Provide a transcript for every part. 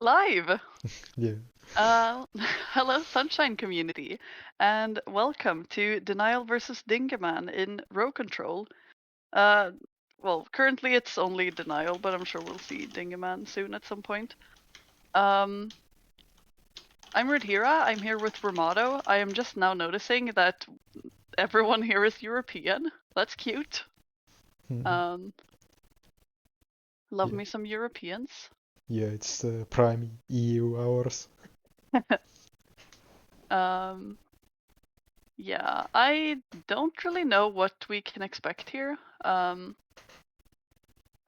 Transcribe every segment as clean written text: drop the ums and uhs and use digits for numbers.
Live! Yeah. Hello, Sunshine community, and welcome to Denial versus Dingeman in Row Control. Uh, well, currently it's only Denial, but I'm sure we'll see Dingeman soon at some point. I'm Radhira, I'm here with Ramado. I am just now noticing that everyone here is European. That's cute. Um, love Yeah. me some Europeans. Yeah, it's the prime EU hours. Um, yeah, I don't really know what we can expect here. I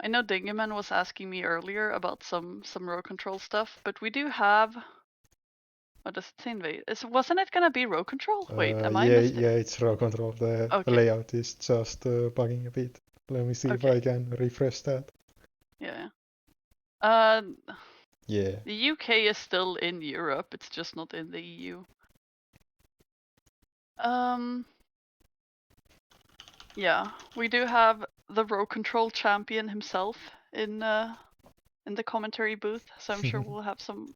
know Dingeman was asking me earlier about some row control stuff, but we do have. What does it say? Invade? Wasn't it gonna be row control? Wait, am I Yeah, mistaken? it's raw control. The Okay, layout is just bugging a bit. Let me see if okay, I can refresh that. yeah. Uh, Yeah. the UK is still in Europe. It's just not in the EU. Um, yeah, we do have the row control champion himself in the commentary booth, so I'm sure we'll have some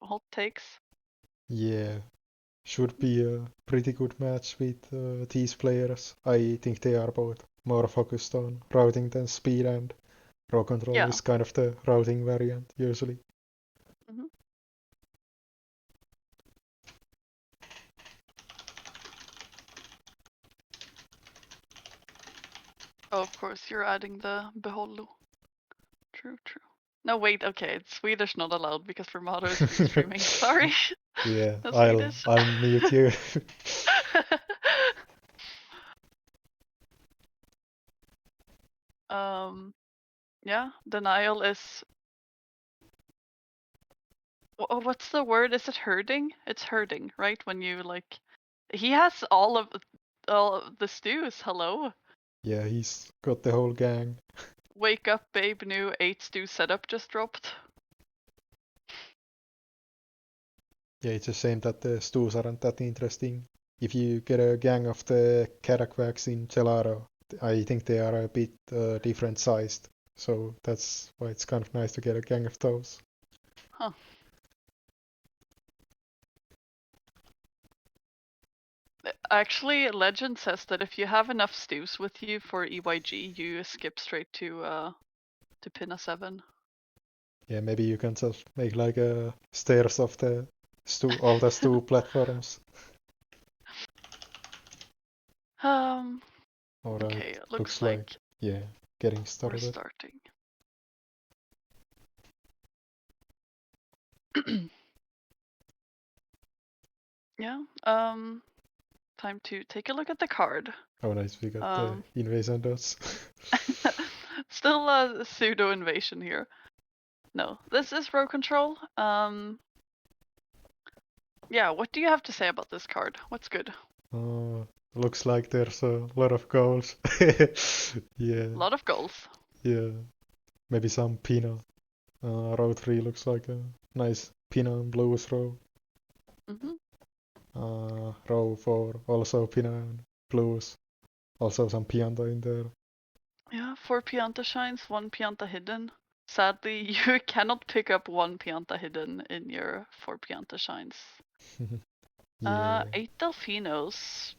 hot takes. Yeah. Should be a pretty good match with these players. I think they are both more focused on routing than speed, and raw control Yeah. is kind of the routing variant usually. Mm-hmm. Oh, of course, you're adding the Beholu. True, true. No, wait, okay, it's Swedish not allowed because Fermato is free streaming. Sorry, Yeah, no I'll Swedish. I'll mute you. um, yeah, denial is. What's the word? Is it herding? It's herding, right? When you like, he has all of the stews. Hello, Yeah, he's got the whole gang. wake up, babe. New 8 stew setup just dropped. Yeah, it's a shame that the stews aren't that interesting. If you get a gang of the caraquacks in Gelato, I think they are a bit different sized. So that's why it's kind of nice to get a gang of those. Huh. Actually, legend says that if you have enough stews with you for EYG, you skip straight to Pinna 7. Yeah, maybe you can just make like a stairs of the all the stew platforms. Um, okay, Alright, it looks looks like, like yeah, getting we're started. starting. Yeah, time to take a look at the card. Oh nice, we got the Um, invasion dots. still a pseudo invasion here. No, this is row control. Yeah, what do you have to say about this card? What's good? Uh, looks like there's a lot of goals. Yeah, A lot of goals. yeah. Maybe some Pinot. Row 3 looks like a nice Pinot and blues row. Hmm. Row 4 also Pinot and blues. Also some Pianta in there. Yeah, 4 Pianta shines, 1 Pianta hidden. Sadly, you cannot pick up 1 Pianta hidden in your 4 Pianta shines. Yeah, 8 Delfinos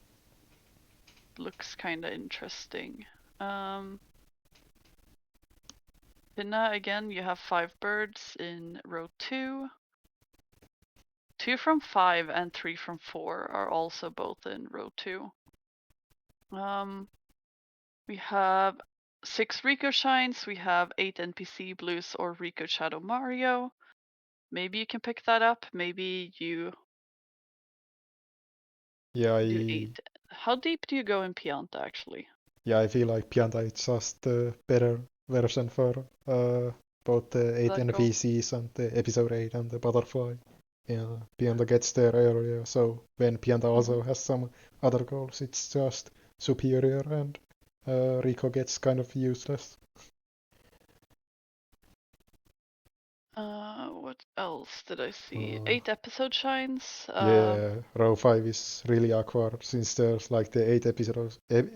looks kind of interesting. Pinna, again, you have 5 birds in row 2. 2 from 5 and 3 from 4 are also both in row 2. We have 6 Rico shines, we have 8 NPC blues or Rico Shadow Mario. Maybe you can pick that up, maybe you yeah, do I 8. How deep do you go in Pianta actually? yeah, I feel like Pianta is just the better version for both the 8 That goal? NPCs and the episode 8 and the butterfly. Yeah, Pianta gets there earlier, so when Pianta Mm-hmm. also has some other goals, it's just superior, and Rico gets kind of useless. What else did I see? Uh, 8 episode shines. yeah, row 5 is really awkward since there's like the 8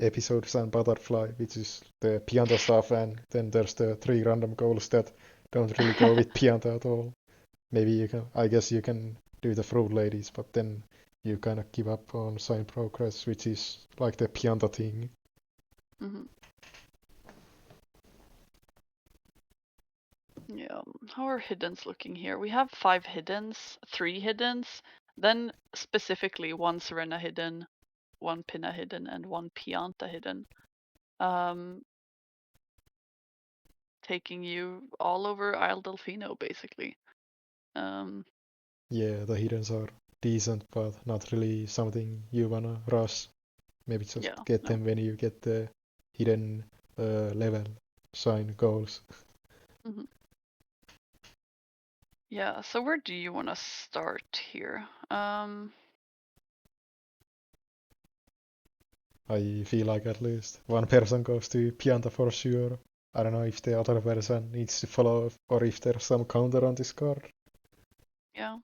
episodes and butterfly, which is the Pianta stuff, and then there's the 3 random goals that don't really go with Pianta at all. maybe you can. I guess you can do the fruit ladies, but then you kind of give up on sign progress, which is like the Pianta thing. Hmm. Yeah. How are hiddens looking here? We have 5 hiddens, 3 hiddens, then specifically 1 Serena hidden, 1 Pinna hidden, and 1 Pianta hidden. Taking you all over Isle Delfino, basically. Um, Yeah, the hiddens are decent, but not really something you wanna rush. Maybe just yeah, get no. them when you get the hidden level sign goals. Hmm. Yeah, so where do you want to start here? I feel like at least one person goes to Pianta for sure. I don't know if the other person needs to follow or if there's some counter on this card. Yeah,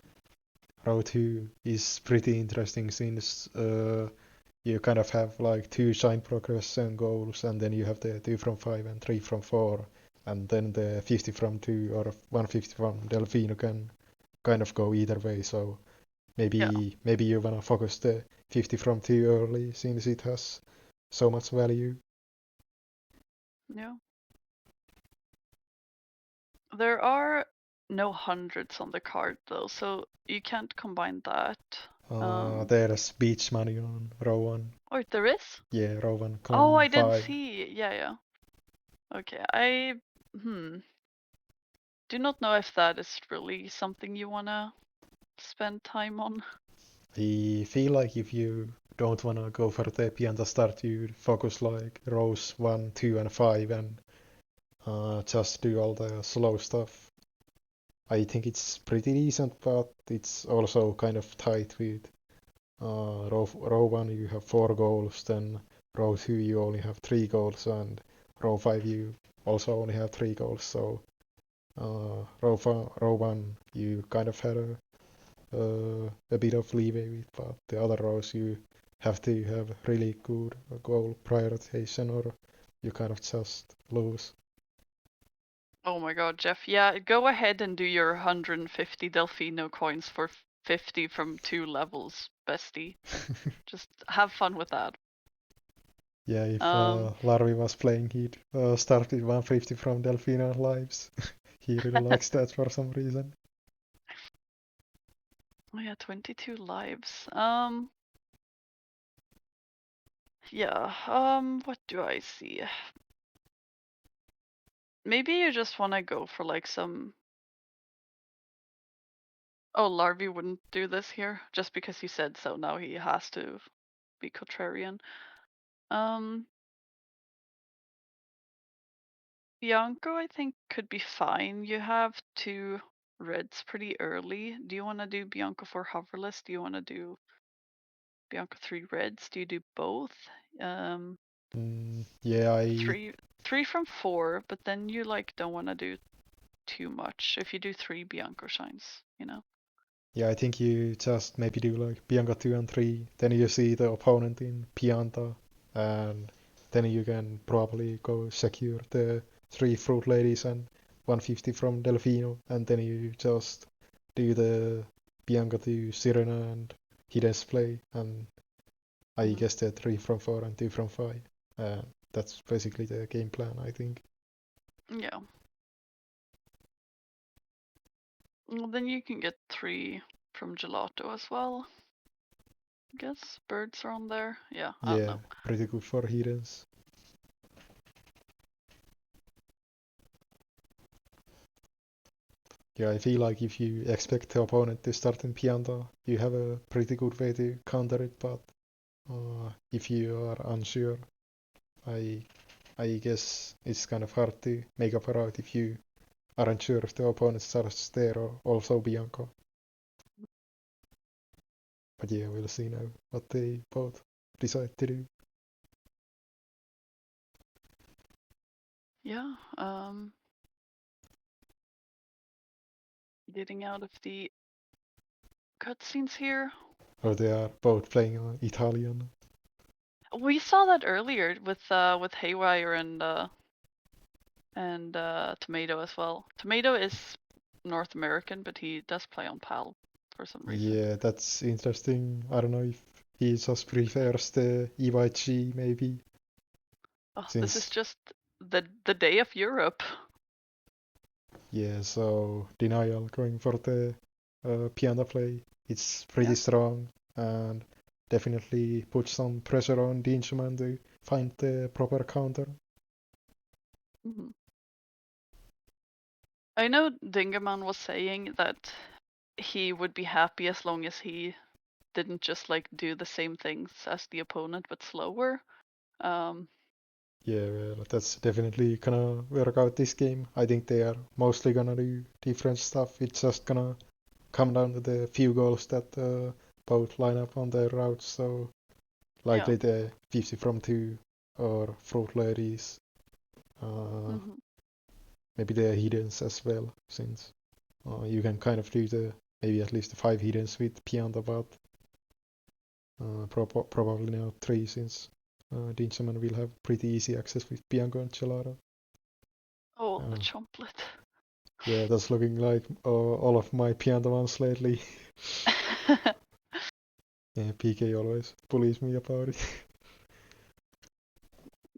Row 2 is pretty interesting since you kind of have like 2 shine progression goals and then you have the 2 from 5 and 3 from 4 and then the 50 from 2 or 150 from Delfino can kind of go either way, so yeah, maybe you wanna focus the 50 from 2 early since it has so much value. yeah. There are no hundreds on the card though, so you can't combine that. Um, There's beach money on row 1. oh, there is? Yeah, row 1 Oh, con I didn't 5. see. Yeah, yeah. Okay, I do not know if that is really something you wanna spend time on. I feel like if you don't wanna go for the pianta start, you focus like rows 1, 2 and 5 and just do all the slow stuff. I think it's pretty decent, but it's also kind of tight with row 1 you have 4 goals, then row 2 you only have 3 goals, and row 5 you also only have 3 goals, so row 1 you kind of had a bit of leeway with, but the other rows you have to have really good goal prioritization or you kind of just lose. Oh my god, Jeff. Yeah, go ahead and do your 150 Delfino coins for 50 from 2 levels, bestie. Just have fun with that. Yeah, if Um, Larvi was playing, he'd start with 150 from Delfino lives. He really likes that for some reason. oh yeah, 22 lives. Yeah, what do I see? Maybe you just want to go for like some. Oh, Larvi wouldn't do this here just because he said so. Now he has to be contrarian. Um, Bianco, I think, could be fine. You have 2 reds pretty early. Do you want to do Bianco for hoverless? Do you want to do Bianco 3 reds? Do you do both? Um, Yeah, I 3 from 4, but then you like don't want to do too much. If you do 3 Bianco shines, you know. yeah I think you just maybe do like Bianca 2 and 3, then you see the opponent in Pianta, and then you can probably go secure the 3 fruit ladies and 150 from Delfino, and then you just do the Bianca 2 Sirena and hidden play, and I Hmm. guess the 3 from 4 and 2 from 5. That's basically the game plan, I think. Yeah. Well, then you can get 3 from Gelato as well. I guess birds are on there. Yeah, I don't Yeah, know. pretty good for hiddens. Yeah, I feel like if you expect the opponent to start in Pianta, you have a pretty good way to counter it, but if you are unsure, I I guess it's kind of hard to make up a route if you aren't sure if the opponent starts there or also Bianco. But yeah, we'll see now what they both decide to do. Yeah, getting out of the cutscenes here. Or they are both playing Italian. We saw that earlier with Haywire and Tomato as well. Tomato is North American, but he does play on PAL for some reason. Yeah, that's interesting. I don't know if he just prefers the EYG maybe, Oh, this is since just the day of Europe. yeah, so Denial going for the piano play. It's Yeah. pretty strong and definitely put some pressure on Dingeman to find the proper counter. Hmm. I know Dingeman was saying that he would be happy as long as he didn't just like do the same things as the opponent but slower. Um, Yeah, well, that's definitely gonna work out this game. I think they are mostly gonna do different stuff. It's just gonna come down to the few goals that both line up on their routes. So yeah. likely the 50 from 2 or fruit ladies. Uh, Hmm. maybe the hiddens as well, since you can kind of do the maybe at least the 5 hiddens with Pianta, but probably now 3 since Dinchaman will have pretty easy access with Bianco and Gelato. Oh, the Uh, chomplet. yeah, that's looking like all of my Pianta ones lately. Yeah, PK always bullies me about it.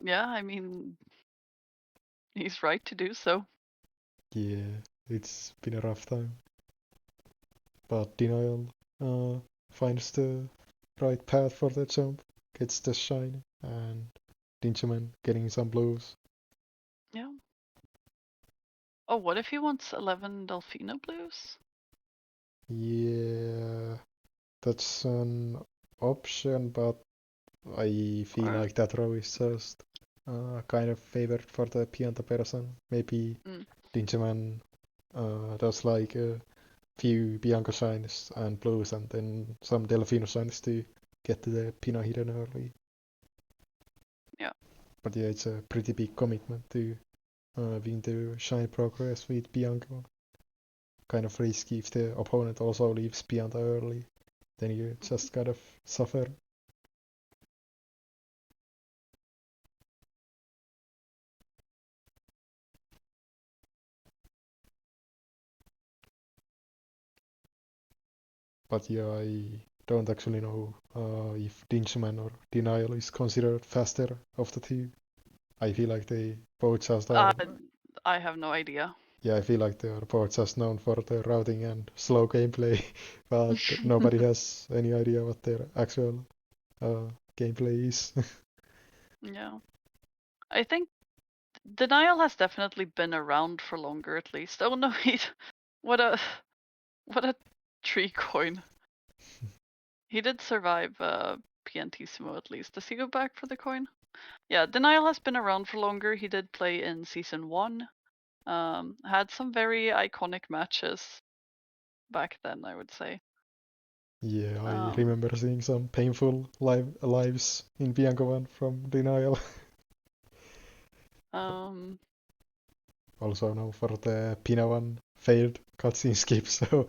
Yeah, I mean, he's right to do so. Yeah, it's been a rough time. But Denial uh, finds the right path for the jump, gets the shine, and Dinchaman getting some blues. Yeah. Oh, what if he wants 11 Delfino Blues? Yeah, that's an option, but I feel Or, like that row is just kind of favored for the Pianta person. Maybe mm, Dinchaman does like a few Bianco shines and blues and then some Delfino shines to get to the Pino hidden early. yeah. But yeah, it's a pretty big commitment to win the shine progress with Bianco. Kind of risky if the opponent also leaves Bianca early, then you Mhm. just kind of suffer. But yeah, I don't actually know if Dinchman or Denial is considered faster of the two. I feel like they both just Uh, are. I have no idea. Yeah, I feel like they are both just known for the routing and slow gameplay, but nobody has any idea what their actual uh, gameplay is. Yeah. I think Denial has definitely been around for longer at least. Oh no, what a what a tree coin. He did survive PNTissimo at least. Does he go back for the coin? Yeah, Denial has been around for longer. He did play in season 1. Had some very iconic matches back then, I would say. Yeah, I Um, remember seeing some painful lives in Bianca one from Denial. um, Also known for the Pina one failed cutscene skip, so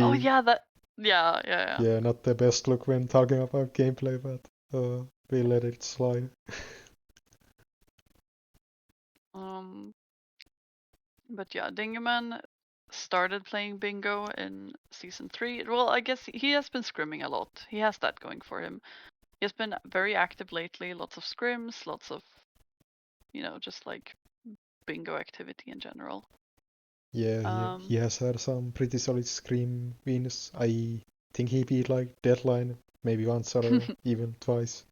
oh maybe yeah, yeah. yeah, not the best look when talking about gameplay, but we let it slide. Um, but yeah, Dingeman started playing bingo in season 3. Well, I guess he has been scrimming a lot. He has that going for him. He has been very active lately. Lots of scrims, lots of, just like bingo activity in general. Yeah, he Um, has had some pretty solid Scream wins. I think he beat like Deadline maybe once or even twice.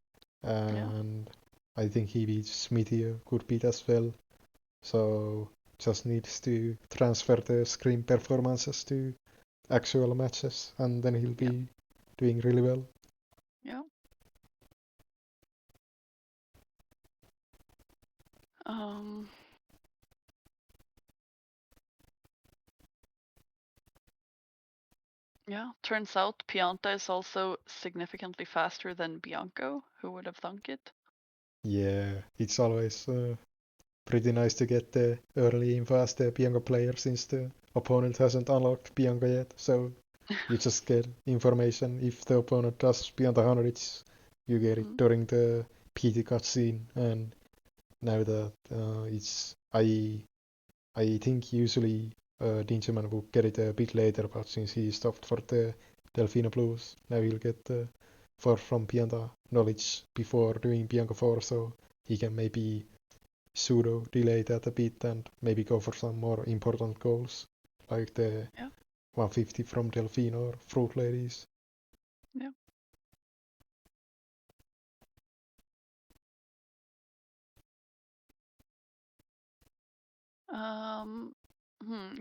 yeah, And I think he beat Smithy a good beat as well. So just needs to transfer the Scream performances to actual matches and then he'll yeah, be doing really well. yeah. Um, yeah. Turns out Pianta is also significantly faster than Bianco. Who would have thunk it? Yeah, it's always pretty nice to get the early info as the Bianca player since the opponent hasn't unlocked Bianca yet. So you just get information if the opponent does beyond the 100, you get it Mm, during the PT cutscene. And now that it's I think usually Dingeman would get it a bit later, but since he stopped for the Delfino Blues, now he'll get the 4 from Pianta knowledge before doing Bianco 4, so he can maybe pseudo delay that a bit and maybe go for some more important goals, like the Yeah. 150 from Delfino or Fruit Ladies. Yeah. Um,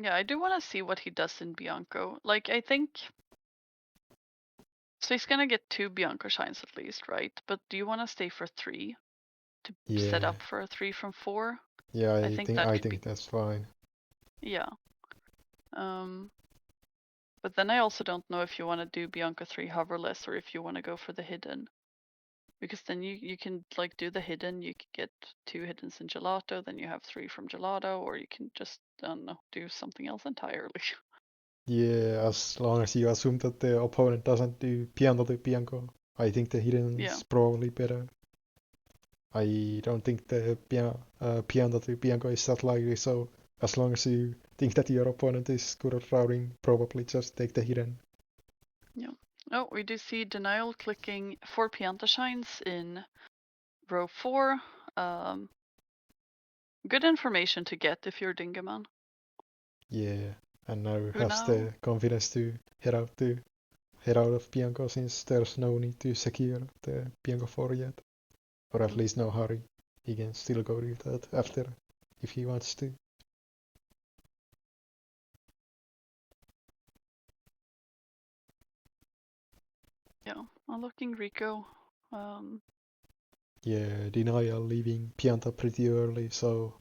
yeah, I do want to see what he does in Bianco. Like, I think so. He's gonna get 2 Bianco shines at least, right? But do you want to stay for 3 to set Yeah, up for a 3 from 4? yeah, I I think think that I could be, think that's fine. yeah. But then I also don't know if you want to do Bianco 3 hoverless or if you want to go for the hidden. Because then you can like do the hidden, you could get 2 hiddens in gelato, then you have 3 from gelato, or you can just, I don't know, do something else entirely. Yeah, as long as you assume that the opponent doesn't do Pianto to Bianco, I think the hidden Yeah. is probably better. I don't think the Pianto to Bianco is that likely, so as long as you think that your opponent is good at routing, probably just take the hidden. Yeah. Oh, we do see denial clicking 4 Pianta shines in row 4. Um, Good information to get if you're Dingaman. Yeah, and now Who has now? the confidence to head out of Bianco since there's no need to secure the Bianco 4 yet, or at Mm, least no hurry. He can still go do that after if he wants to. yeah, unlocking Rico. Yeah, denial leaving Pianta pretty early, so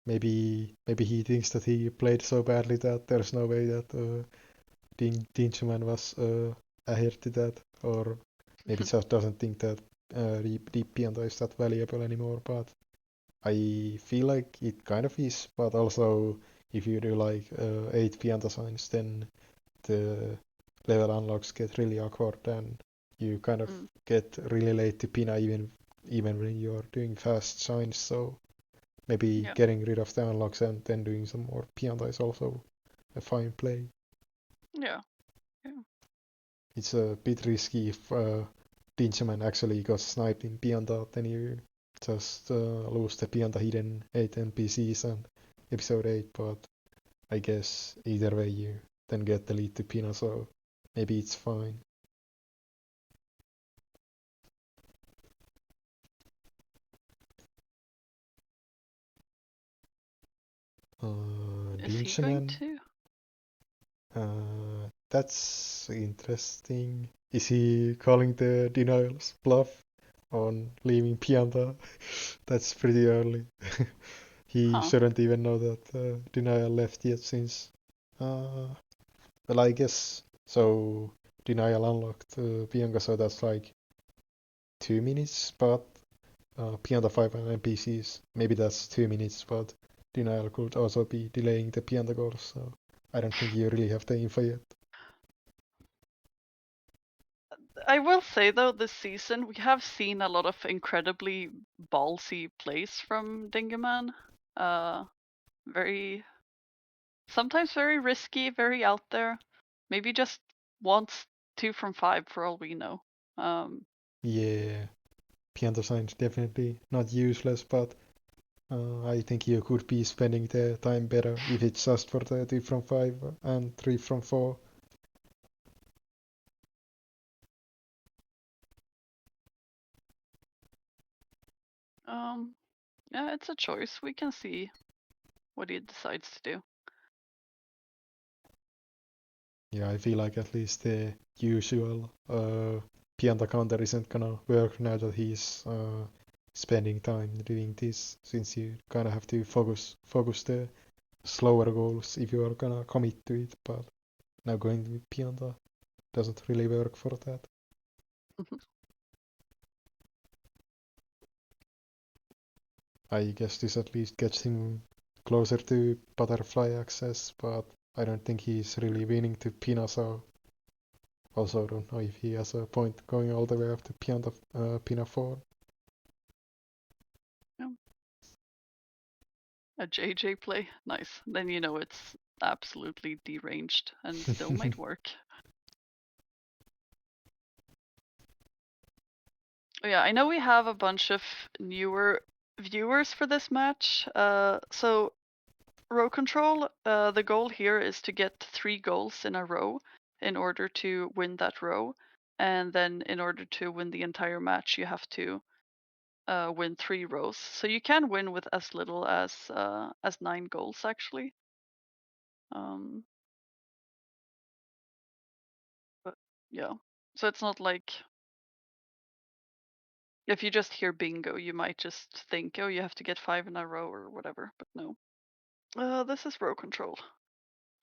maybe he thinks that he played so badly that there's no way that Dingeman was ahead to that, or maybe just doesn't think that deep Pianta is that valuable anymore. But I feel like it kind of is. But also, if you do like 8 Pianta signs, then the level unlocks get really awkward and you kind of mm, get really late to Pina even when you're doing fast signs, so maybe yeah, getting rid of the unlocks and then doing some more Pianta is also a fine play. yeah, yeah. It's a bit risky if Dingeman actually got sniped in Pianta, then you just lose the Pianta hidden 8 NPCs and episode 8, but I guess either way you then get the lead to Pina, so maybe it's fine. Is he going Dingeman, to? that's interesting. Is he calling the denials bluff on leaving Pianta? That's pretty early. He Huh. shouldn't even know that denial left yet since. Uh, well, I guess so. Denial unlocked Pianta, so that's like 2 minutes, but Pianta 5 and NPCs, maybe that's 2 minutes, but denial could also be delaying the Pianta goals, so I don't think you really have the info yet. I will say though, this season we have seen a lot of incredibly ballsy plays from Dingaman. Very sometimes very risky, very out there. Maybe just wants 2 from 5 for all we know. Um, Yeah, Pianta sign's definitely not useless, but I think you could be spending the time better if it's just for the 2 from 5 and 3 from 4. um, yeah, it's a choice. We can see what he decides to do. Yeah, I feel like at least the usual Pianta counter isn't gonna work now that he's spending time doing this, since you kind of have to focus the slower goals if you are gonna commit to it, but now going with Pianta doesn't really work for that. I guess this at least gets him closer to butterfly access, but I don't think he's really winning to Pina, so also don't know if he has a point going all the way up to Pianta, Pina 4. Yeah. A JJ play, nice. Then you know it's absolutely deranged and still might work. Oh, yeah, I know we have a bunch of newer viewers for this match. So row control, the goal here is to get 3 goals in a row in order to win that row. And then in order to win the entire match, you have to win 3 rows. So you can win with as little as 9 goals actually. Um, but yeah, so it's not like if you just hear bingo, you might just think, oh, you have to get 5 in a row or whatever. But no. This is row control.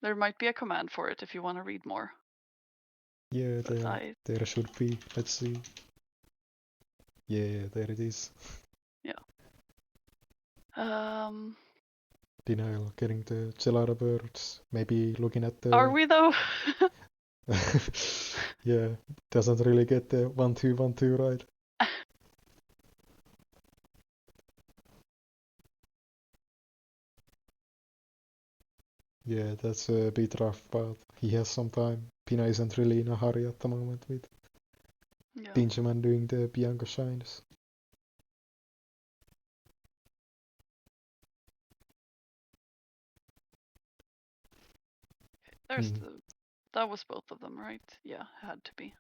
There might be a command for it if you want to read more. Yeah, But I, there should be. Let's see. Yeah, there it is. yeah. Um, Denial getting the gelato birds. Maybe looking at are the. we though? Yeah, doesn't really get the 1-2, 1-2 right. Yeah, that's a bit rough, but he has some time. Pina isn't really in a hurry at the moment with Yeah. Dingeman doing the Bianco shines. There's Hmm. that was both of them, right? Yeah, had to be.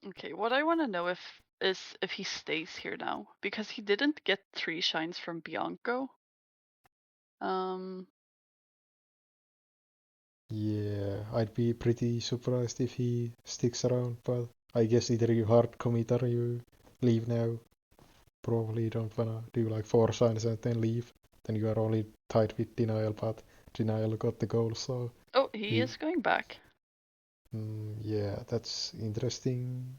Okay, what I want to know is if he stays here now because he didn't get 3 shines from Bianco. Um, Yeah, I'd be pretty surprised if he sticks around, but I guess either you hard commit or you leave now. Probably don't wanna do like 4 shines and then leave. Then you are only tied with Denial, but Denial got the goal, so oh, he he. is going back. Yeah, that's interesting.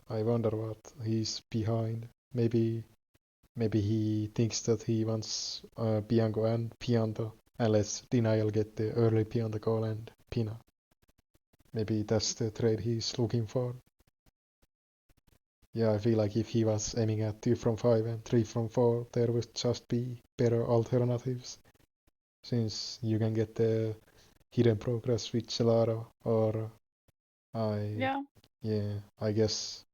I wonder what he's behind. Maybe he thinks that he wants Bianco and Pianta, and lets Denial get the early Pianta goal and Pina. Maybe that's the trade he's looking for. Yeah, I feel like if he was aiming at 2 from 5 and 3 from 4, there would just be better alternatives, since you can get the hidden progress with Celaro, or I, Yeah. yeah, I guess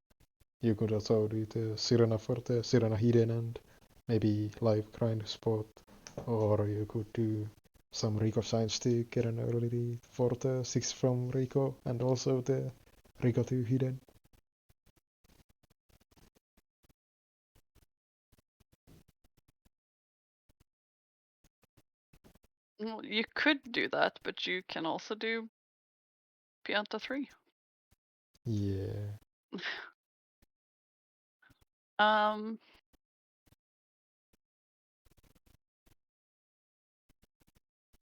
you could also do the Sirena for the Sirena hidden and maybe live grind spot, or you could do some Rico signs to get an early lead for the 6 from Rico and also the Rico 2 hidden. Well, you could do that, but you can also do Pianta 3. Yeah. Um,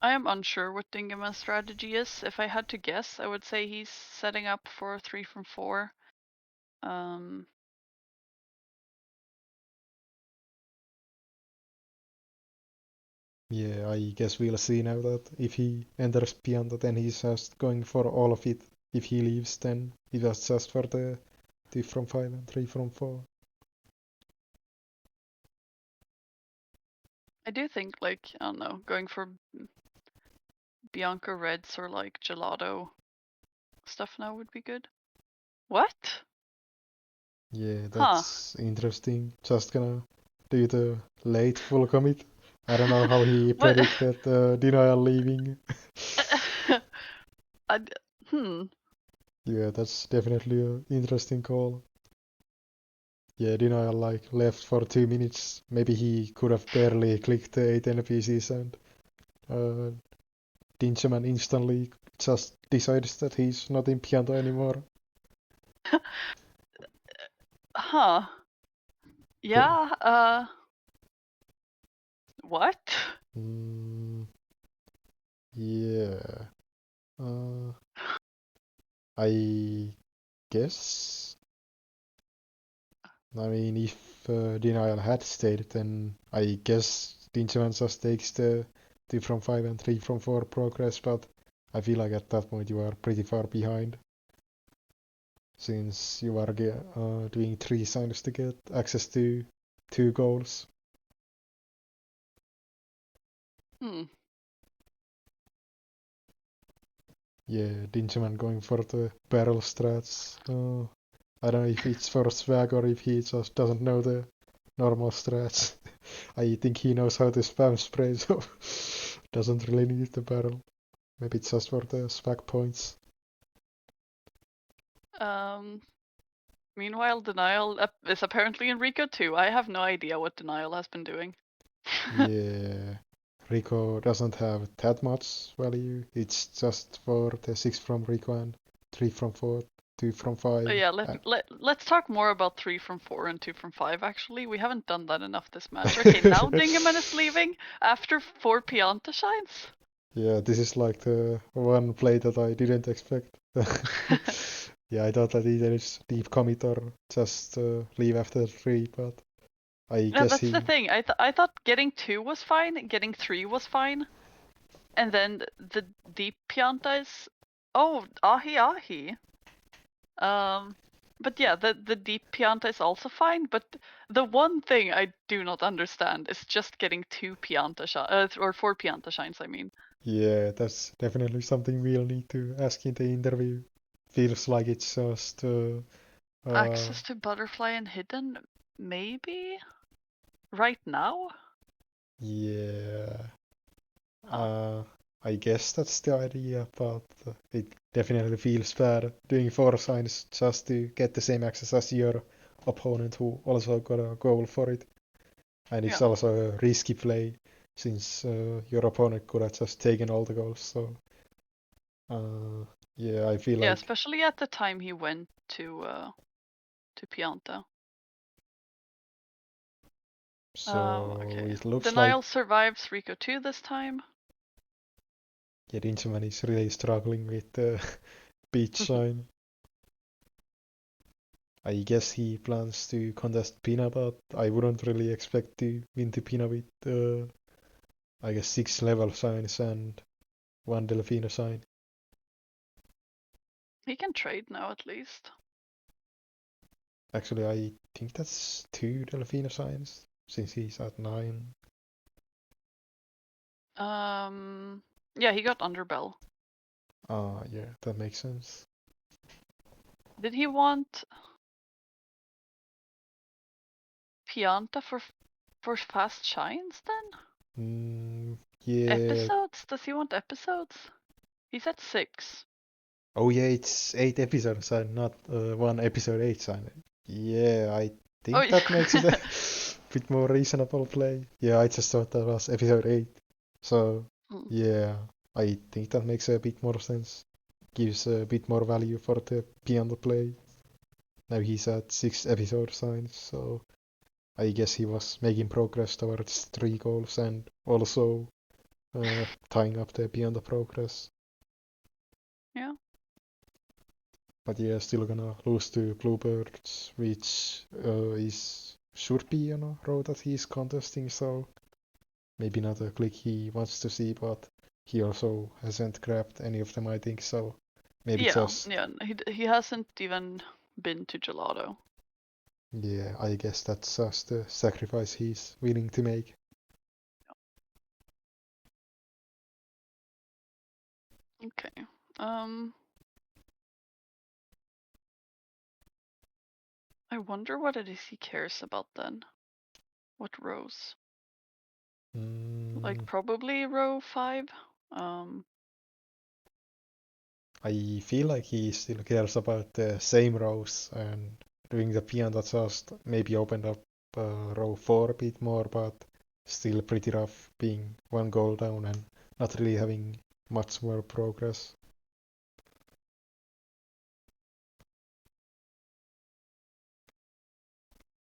I am unsure what Dingeman's strategy is. If I had to guess, I would say he's setting up for 3 from 4. Um, Yeah, I guess we'll see now that if he enters Pianta, then he's just going for all of it. If he leaves, then he was just for the 2 from 5 and 3 from 4. I do think, like, I don't know, going for Bianca Reds or like gelato stuff now would be good. What? Yeah, Huh. that's interesting. Just gonna do the late full commit. I don't know how he What? predicted Denial leaving. I d- hmm. Yeah, that's definitely an interesting call. Yeah, Denial like left for 2 minutes. Maybe he could have barely clicked the 8 NPCs, and uh, Dingeman instantly just decides that he's not in Pianta anymore. Huh. The, Yeah, what? mm, yeah. Uh, I guess. I mean, if Denial had stayed, then I guess Dingeman just takes the 2 from 5 and 3 from 4 progress, but I feel like at that point you are pretty far behind. since you are doing 3 signs to get access to 2 goals. Hmm. Yeah, Dingeman going for the barrel strats. I don't know if it's for swag or if he just doesn't know the normal strats. I think he knows how to spam spray, so doesn't really need the barrel. Maybe it's just for the swag points. Um. Meanwhile, Denial is apparently in Rico too. I have no idea what Denial has been doing. Yeah, Rico doesn't have that much value. It's just for the 6 from Rico and 3 from 4, 2 from 5. Yeah, let's talk more about 3 from 4 and 2 from 5 actually. We haven't done that enough this match. Okay, now Dingeman is leaving after 4 Pianta shines. Yeah, this is like the one play that I didn't expect. Yeah, I thought that either it's deep commit or just leave after 3, but I Yeah, guess that's the he. thing. I thought getting 2 was fine, getting 3 was fine, and then the deep Pianta is ahi ahi. But yeah, the deep Pianta is also fine, but the one thing I do not understand is just getting 2 Pianta or 4 Pianta shines, I mean. Yeah, that's definitely something we'll need to ask in the interview. Feels like it's just. Uh, Access to butterfly and hidden, maybe? Right now? yeah. Huh. Uh, I guess that's the idea, but it definitely feels bad doing 4 signs just to get the same access as your opponent who also got a goal for it. And it's Yeah. also a risky play since your opponent could have just taken all the goals. So uh, yeah, I feel Yeah, like especially at the time he went to Pianta. so. Okay. It looks like Denial survives Rico 2 this time. Dingeman is really struggling with the beach sign. I guess he plans to contest Pina, but I wouldn't really expect to win the Pina with I guess 6 level signs and 1 Delfino sign. He can trade now at least. Actually, I think that's 2 Delfino signs since he's at 9. Yeah, he got Underbell. Yeah, that makes sense. Did he want Pianta for fast shines then? Yeah. Episodes? Does he want episodes? He's at 6. Oh yeah, it's 8 episodes and not 1 episode 8 sign. Yeah, I Oh think that makes it a yeah. bit more reasonable play. Yeah, I just thought that was episode 8. So Hmm. yeah, I think that makes a bit more sense. Gives a bit more value for the piano play. Now he's at 6 episode signs, so I guess he was making progress towards 3 goals and also tying up the beyond the progress. Yeah. But yeah, still gonna lose to Bluebirds, which should be on a row that he's contesting, so maybe not a click he wants to see, but he also hasn't grabbed any of them, I think, so maybe Yeah, just, yeah. He hasn't even been to Gelato. yeah, I guess that's just the sacrifice he's willing to make. Okay. Um, I wonder what it is he cares about then. What rows? Like Mm, probably row 5. Um, I feel like he still cares about the same rows and doing the piano that just maybe opened up row 4 a bit more, but still pretty rough being 1 goal down and not really having much more progress.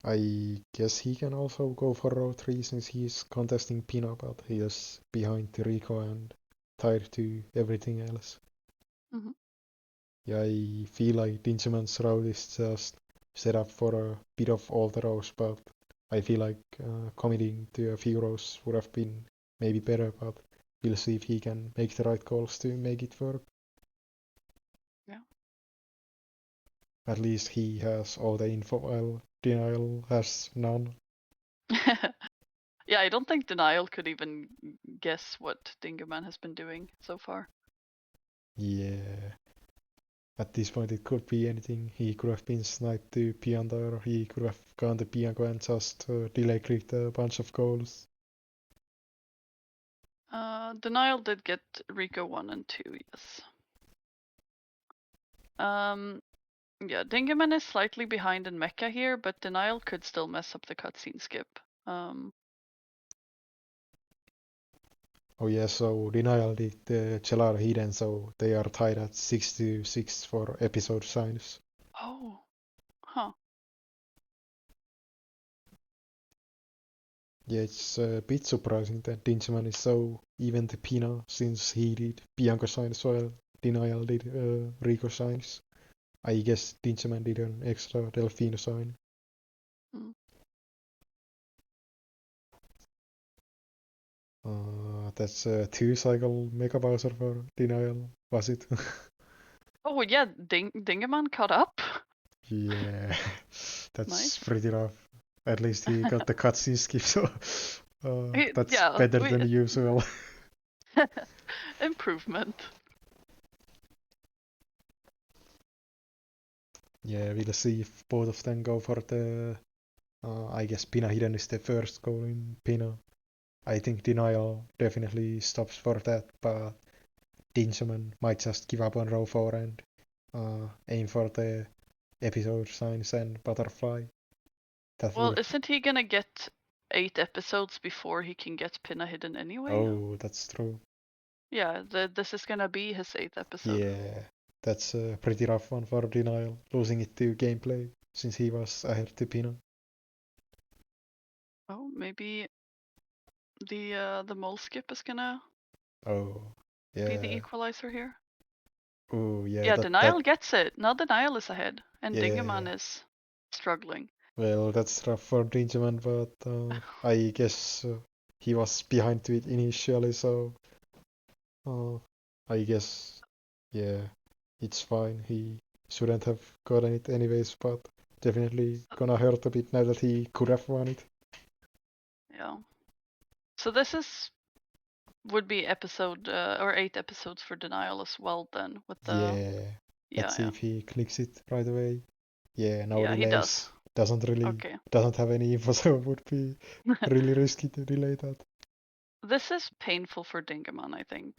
I guess he can also go for row 3 since he's contesting Pino, but he is behind Rico and tied to everything else. mhm. Yeah, I feel like Dingeman's route is just set up for a bit of all the rows, but I feel like committing to a few rows would have been maybe better, but we'll see if he can make the right calls to make it work. Yeah. At least he has all the info while Denial has none. Yeah, I don't think Denial could even guess what Dingerman has been doing so far. Yeah. At this point, it could be anything. He could have been sniped to Pianta, or he could have gone to Pianco and just delay clicked a bunch of goals. Denial did get Rico 1 and 2, yes. Yeah, Dingerman is slightly behind in Mecha here, but Denial could still mess up the cutscene skip. Oh yeah, so Denial did the Cellar Hidden, so they are tied at 6-6 for episode signs. Oh, huh. Yeah, it's a bit surprising that Dingeman is so even to Pina, since he did Bianco signs while Denial did Rico signs. I guess Dingeman did an extra Delfino sign. Mm. That's a 2 cycle Mega Bowser for Denial, was it? Oh yeah, Dingerman caught up. Yeah, that's Nice. pretty rough. At least he got the cutscene skip, so that's Yeah, better than usual. improvement. Yeah, we'll see if both of them go for the. I guess Pina Hidden is the first goal in Pina. I think Denial definitely stops for that, but Dingeman might just give up on row 4 and aim for the episode signs and butterfly. That Well, would. isn't he gonna get 8 episodes before he can get Pinna Hidden anyway? Oh, that's true. Yeah, this is gonna be his 8th episode. Yeah, that's a pretty rough one for Denial, losing it to gameplay since he was ahead to Pina. Oh, maybe the mole skip is gonna Oh, be the yeah. equalizer here. Oh, yeah. Yeah, That Denial gets it. Now Denial is ahead, and yeah. Dingerman is struggling. Well, that's rough for Dingeman, but I guess he was behind to it initially, so uh, I guess yeah, it's fine. He shouldn't have gotten it anyways, but definitely gonna hurt a bit now that he could have won it. Yeah. So this is would be episode or 8 episodes for Denial as well then with the Yeah, let's yeah, see yeah. if he clicks it right away. Yeah, no Yeah, he does. delays. Okay. Doesn't have any info, so it would be really risky to delay that. This is painful for Dingerman, I think.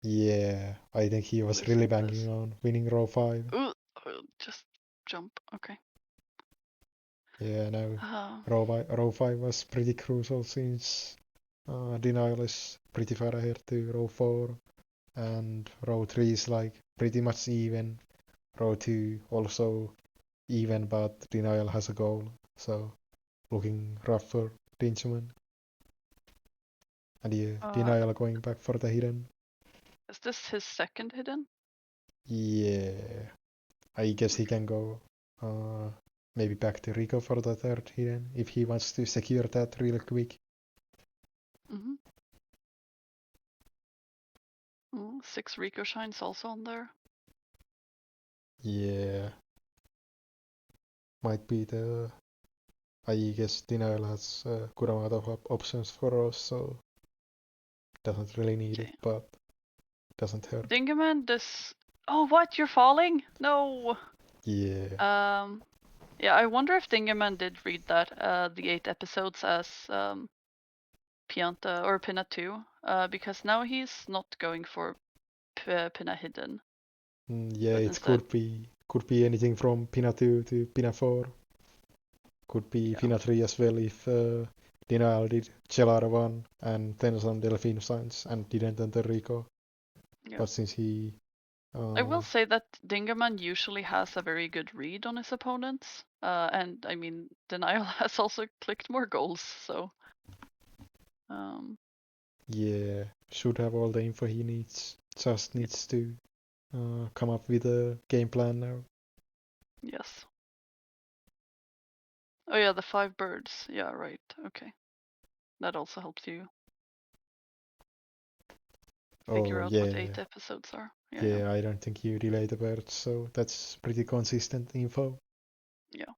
Yeah, I think he was really Losing banking this. on winning row 5. Ooh, just jump. Okay. Yeah, no, Uh, row 5 was pretty crucial since Denial is pretty far ahead to row 4, and row 3 is like pretty much even. Row 2 also even, but Denial has a goal, so looking rough for Dinchman. And yeah, uh, Denial going back for the hidden. is this his second hidden? Yeah, I guess he Okay. can go maybe back to Rico for the third hidden if he wants to secure that real quick. Mm-hmm. 6 Rico shines also on there. Yeah, might be the. I guess Denial has a good amount of options for us, so doesn't really need it, Okay. but doesn't hurt. Dingerman, this. Oh, what? You're falling? No. Yeah. Yeah, I wonder if Dingerman did read that, the 8 episodes as Pianta or Pinna 2, because now he's not going for Pinna Hidden, Yeah, but it instead, could be anything from Pina 2 to Pina 4. Could be yeah, Pina 3 as well if Denial did Cellar 1 and then some Delfino signs and didn't enter Rico. yeah. But since he I will uh, say that Dingerman usually has a very good read on his opponents, and I mean, Denial has also clicked more goals, so um, yeah, should have all the info he needs. Just yeah, needs to come up with a game plan now. yes. Oh yeah, the 5 birds. Yeah, right. Okay, that also helps you figure Oh out what yeah, 8 episodes are. Yeah. Yeah, I don't think you delay the birds, so that's pretty consistent info. Yeah.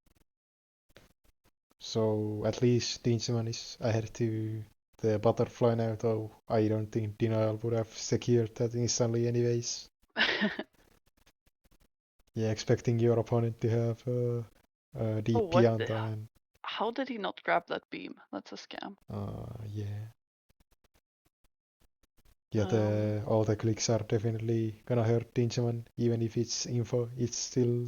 So at least Dingeman is ahead to the butterfly now, though I don't think Denial would have secured that instantly anyways. Yeah, expecting your opponent to have a Oh, deep what? Pianta and How did he not grab that beam? That's a scam. yeah. Yeah, Um, all the clicks are definitely gonna hurt Dingeman, even if it's info, it's still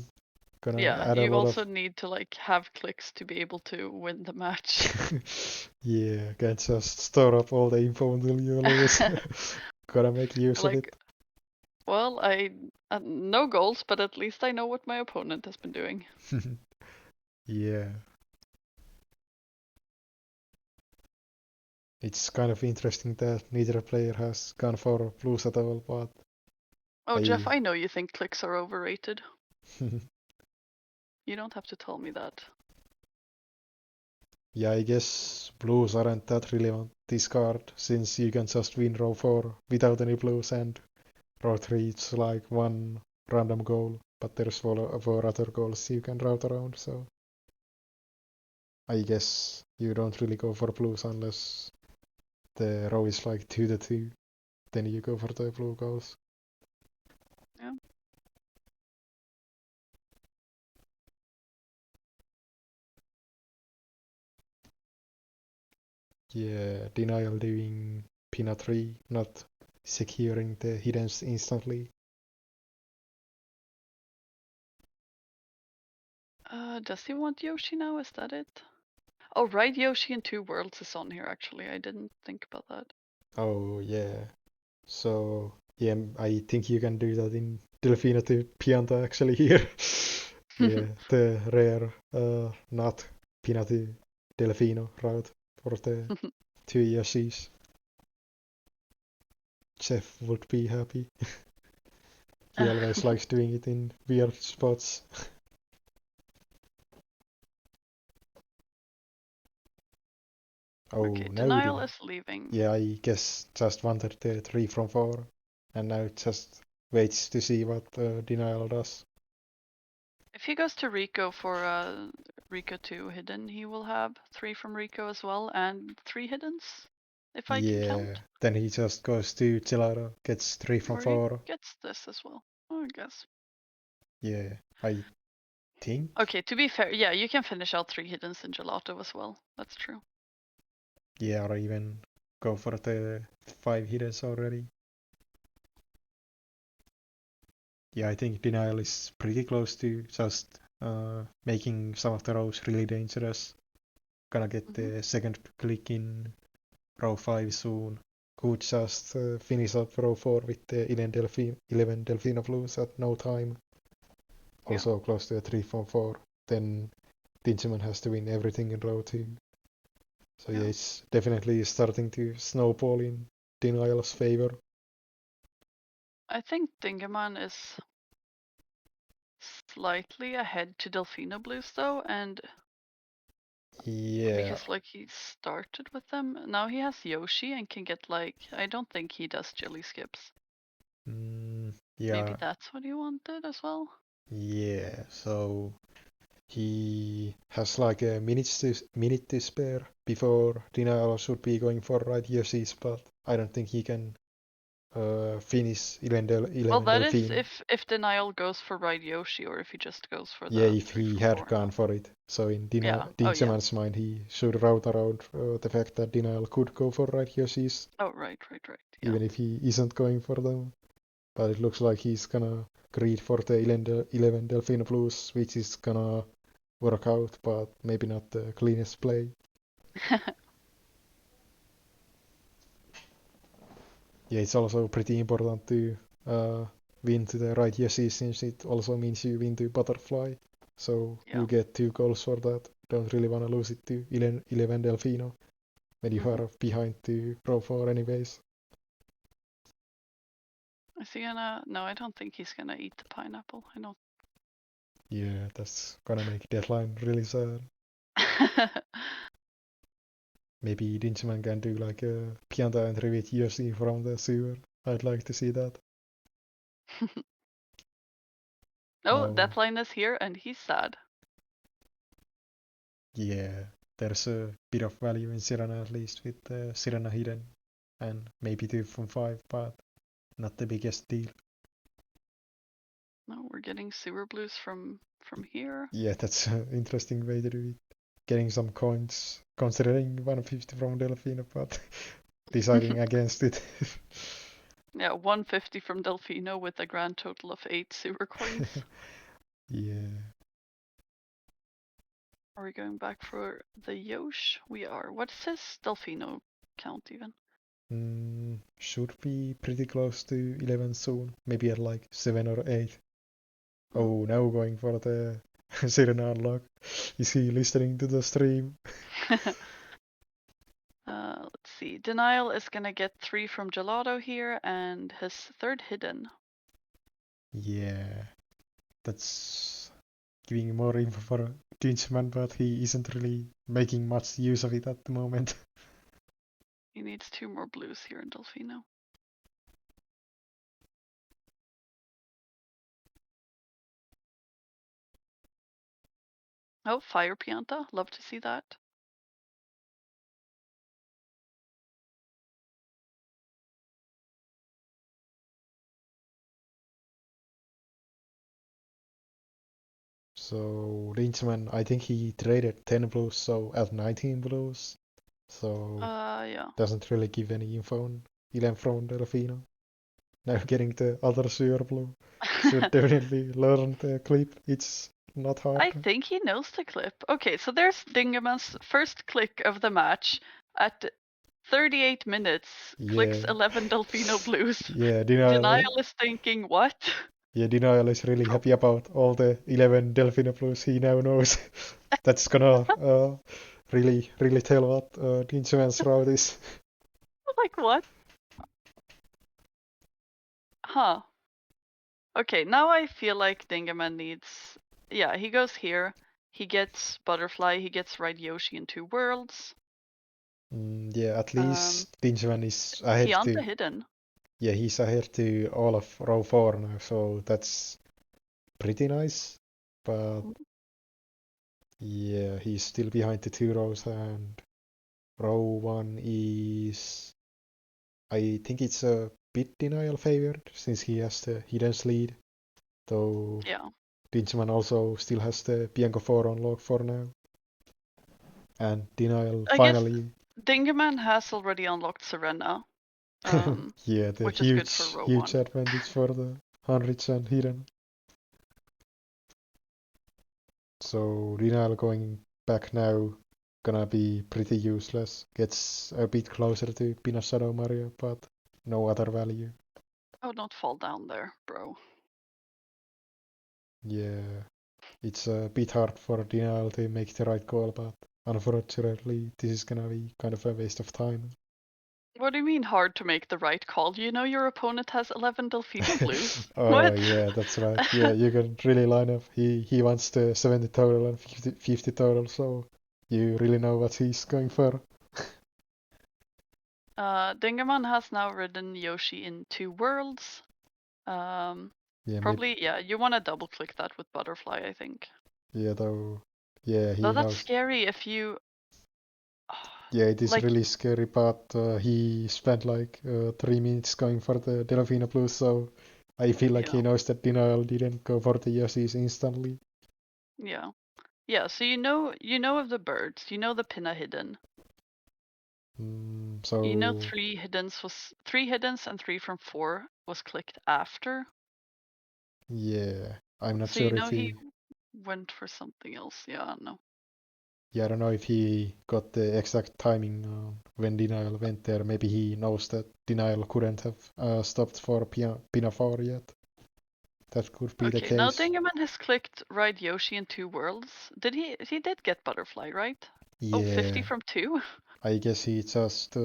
gonna yeah, add a you lot also of need to like have clicks to be able to win the match. yeah, can't just store up all the info until you lose. Gotta make use of Like, it. well, I no goals, but at least I know what my opponent has been doing. Yeah. It's kind of interesting that neither player has gone for blues at all, but Oh, Jeff, I I know you think clicks are overrated. You don't have to tell me that. yeah, I guess blues aren't that relevant this card since you can just win row 4 without any blues and row 3 it's like one random goal, but there's four other goals you can route around, so I guess you don't really go for blues unless the row is like 2-2, then you go for the blue goals. Yeah. Yeah, denial doing Pina 3, not securing the hiddens instantly. Does he want Yoshi now? Is that it? Oh, right, Yoshi in Two Worlds is on here actually. I didn't think about that. Oh, yeah. So, yeah, I think you can do that in Delfino to Pianta actually here. Yeah, the rare not Pina to Delfino route for the 2 Yoshis. Jeff would be happy. He always likes doing it in weird spots. Oh, Okay, now Denial did. is leaving. Yeah, I guess just wanted the 3 from 4. And now it just waits to see what Denial does. If he goes to Rico for Rico 2 hidden, he will have 3 from Rico as well and 3 hiddens, if I can Yeah, count. then he just goes to Gelato, gets 3 from Or he 4. gets this as well, I guess. Yeah, I think. Okay, to be fair, yeah, you can finish out 3 hiddens in Gelato as well. That's true. Yeah, or even go for the 5 hitters already. Yeah, I think Denial is pretty close to just making some of the rows really dangerous. Gonna get Hmm. the second click in row 5 soon. Could just finish up row 4 with the 11 Delfino Blues at no time. Yeah, Also close to a 3 from 4. Then Dingeman has to win everything in row 2. So yeah, yeah. it's definitely starting to snowball in Denial's favor. I think Dingeman is slightly ahead to Delfino Blues though, and Yeah, because like he started with them, now he has Yoshi and can get like, I don't think he does jelly skips. Maybe yeah, that's what he wanted as well. yeah. So he has like a minute to spare before Denial should be going for right Yoshi's, but I don't think he can finish Well, 11 that is Delfino. if Denial goes for Ride Yoshi or if he just goes for Yeah, the if 3 he from had 4 gone now. for it. So in Yeah. Oh yeah. Dingeman's mind, he should route around the fact that Denial could go for right Yoshi's, Oh right. Yeah. even if he isn't going for them. But it looks like he's gonna greed for the 11 Delfino Blues, which is gonna work out, but maybe not the cleanest play. Yeah, it's also pretty important to uh, win to the right Yoshi since it also means you win to Butterfly. So you Yeah. get 2 goals for that. Don't really want to lose it to 11 Delfino when you Hmm. are behind to Pro 4 anyways. Is he gonna? No, I don't think he's gonna eat the pineapple. I don't. Yeah, that's gonna make deadline really sad. Maybe Dingeman can do like a Pianta entry with Yoshi from the sewer. I'd like to see that. Oh, No, Deathline is here and he's sad. yeah, there's a bit of value in Sirena at least with Sirena hidden and maybe 2 from 5, but not the biggest deal. No, we're getting sewer blues from here. Yeah, that's an interesting way to do it. Getting some coins, considering 150 from Delfino, but deciding against it. Yeah, 150 from Delfino with a grand total of 8 sewer coins. Yeah. Are we going back for the Yosh? We are. What's his Delfino count even? Should be pretty close to 11 soon. Maybe at like 7 or 8. Oh, now going for the Sirena unlock. Is he listening to the stream? Let's see. Denial is gonna get 3 from Gelato here and his third hidden. Yeah, that's giving more info for Dingeman, but he isn't really making much use of it at the moment. He needs 2 more blues here in Delfino. Oh, Fire Pianta. Love to see that. So Dingeman, I think he traded 10 blues, so at 19 blues. So Yeah. doesn't really give any info on 11 from Delfino. Now getting the other sewer blue. Should definitely learn the clip. It's not hard. I think he knows the clip. Okay, so there's Dingeman's first click of the match at 38 minutes. Clicks Yeah, 11 Delfino blues. yeah, Denial. Denial is thinking, what? Yeah, Denial is really happy about all the 11 Delfino blues he now knows. That's gonna really tell what Dingeman's route is. Like, what? Huh. Okay, now I feel like Dingaman needs. Yeah, he goes here. He gets Butterfly. He gets Ride Yoshi in 2 worlds. Yeah, at least Dingeman is ahead Pianta to. hidden. Yeah, he's ahead to all of row 4 now, so that's pretty nice. But yeah, he's still behind the 2 rows, and row 1 is. I think it's a bit Denial favored since he has the hidden lead, though Yeah. Dingeman also still has the Bianco 4 on log for now. And Denial I guess finally, Dingaman has already unlocked Serena, yeah, the which is good for row huge 1. advantage for the hundreds and hidden. So Denial going back now gonna be pretty useless. Gets a bit closer to Pina Shadow Mario, but no other value. Oh, don't fall down there, bro. Yeah, it's a bit hard for Denial to make the right call, but unfortunately this is gonna be kind of a waste of time. What do you mean hard to make the right call? You know your opponent has 11 Delfino blues. Oh What? yeah, that's right. Yeah, you can really line up. He wants the 70 total and 50 total, so you really know what he's going for. Dingaman has now ridden Yoshi in 2 worlds. Yeah, maybe. Probably, yeah, you want to double click that with Butterfly, I think. Yeah, though. Yeah, Though he that's knows. scary if you. Yeah, it is Like, really scary, but he spent like 3 minutes going for the Delfino Plus, so I feel like he yeah, knows that Denial didn't go for the Yoshis instantly. yeah. Yeah, so you know of the birds, you know the pinna hidden. You know So 3 hiddens was 3 hiddens and 3 from 4 was clicked after. yeah, I'm not So you sure know if he he. went for something else. Yeah, no. Yeah, I don't know if he got the exact timing when Denial went there. Maybe he knows that Denial couldn't have stopped for Pinafore yet. That could be the Okay, now case. Dingaman has clicked Ride Yoshi in 2 worlds. Did he did get Butterfly, right? Oh, 50 Yeah, from 2? I guess he just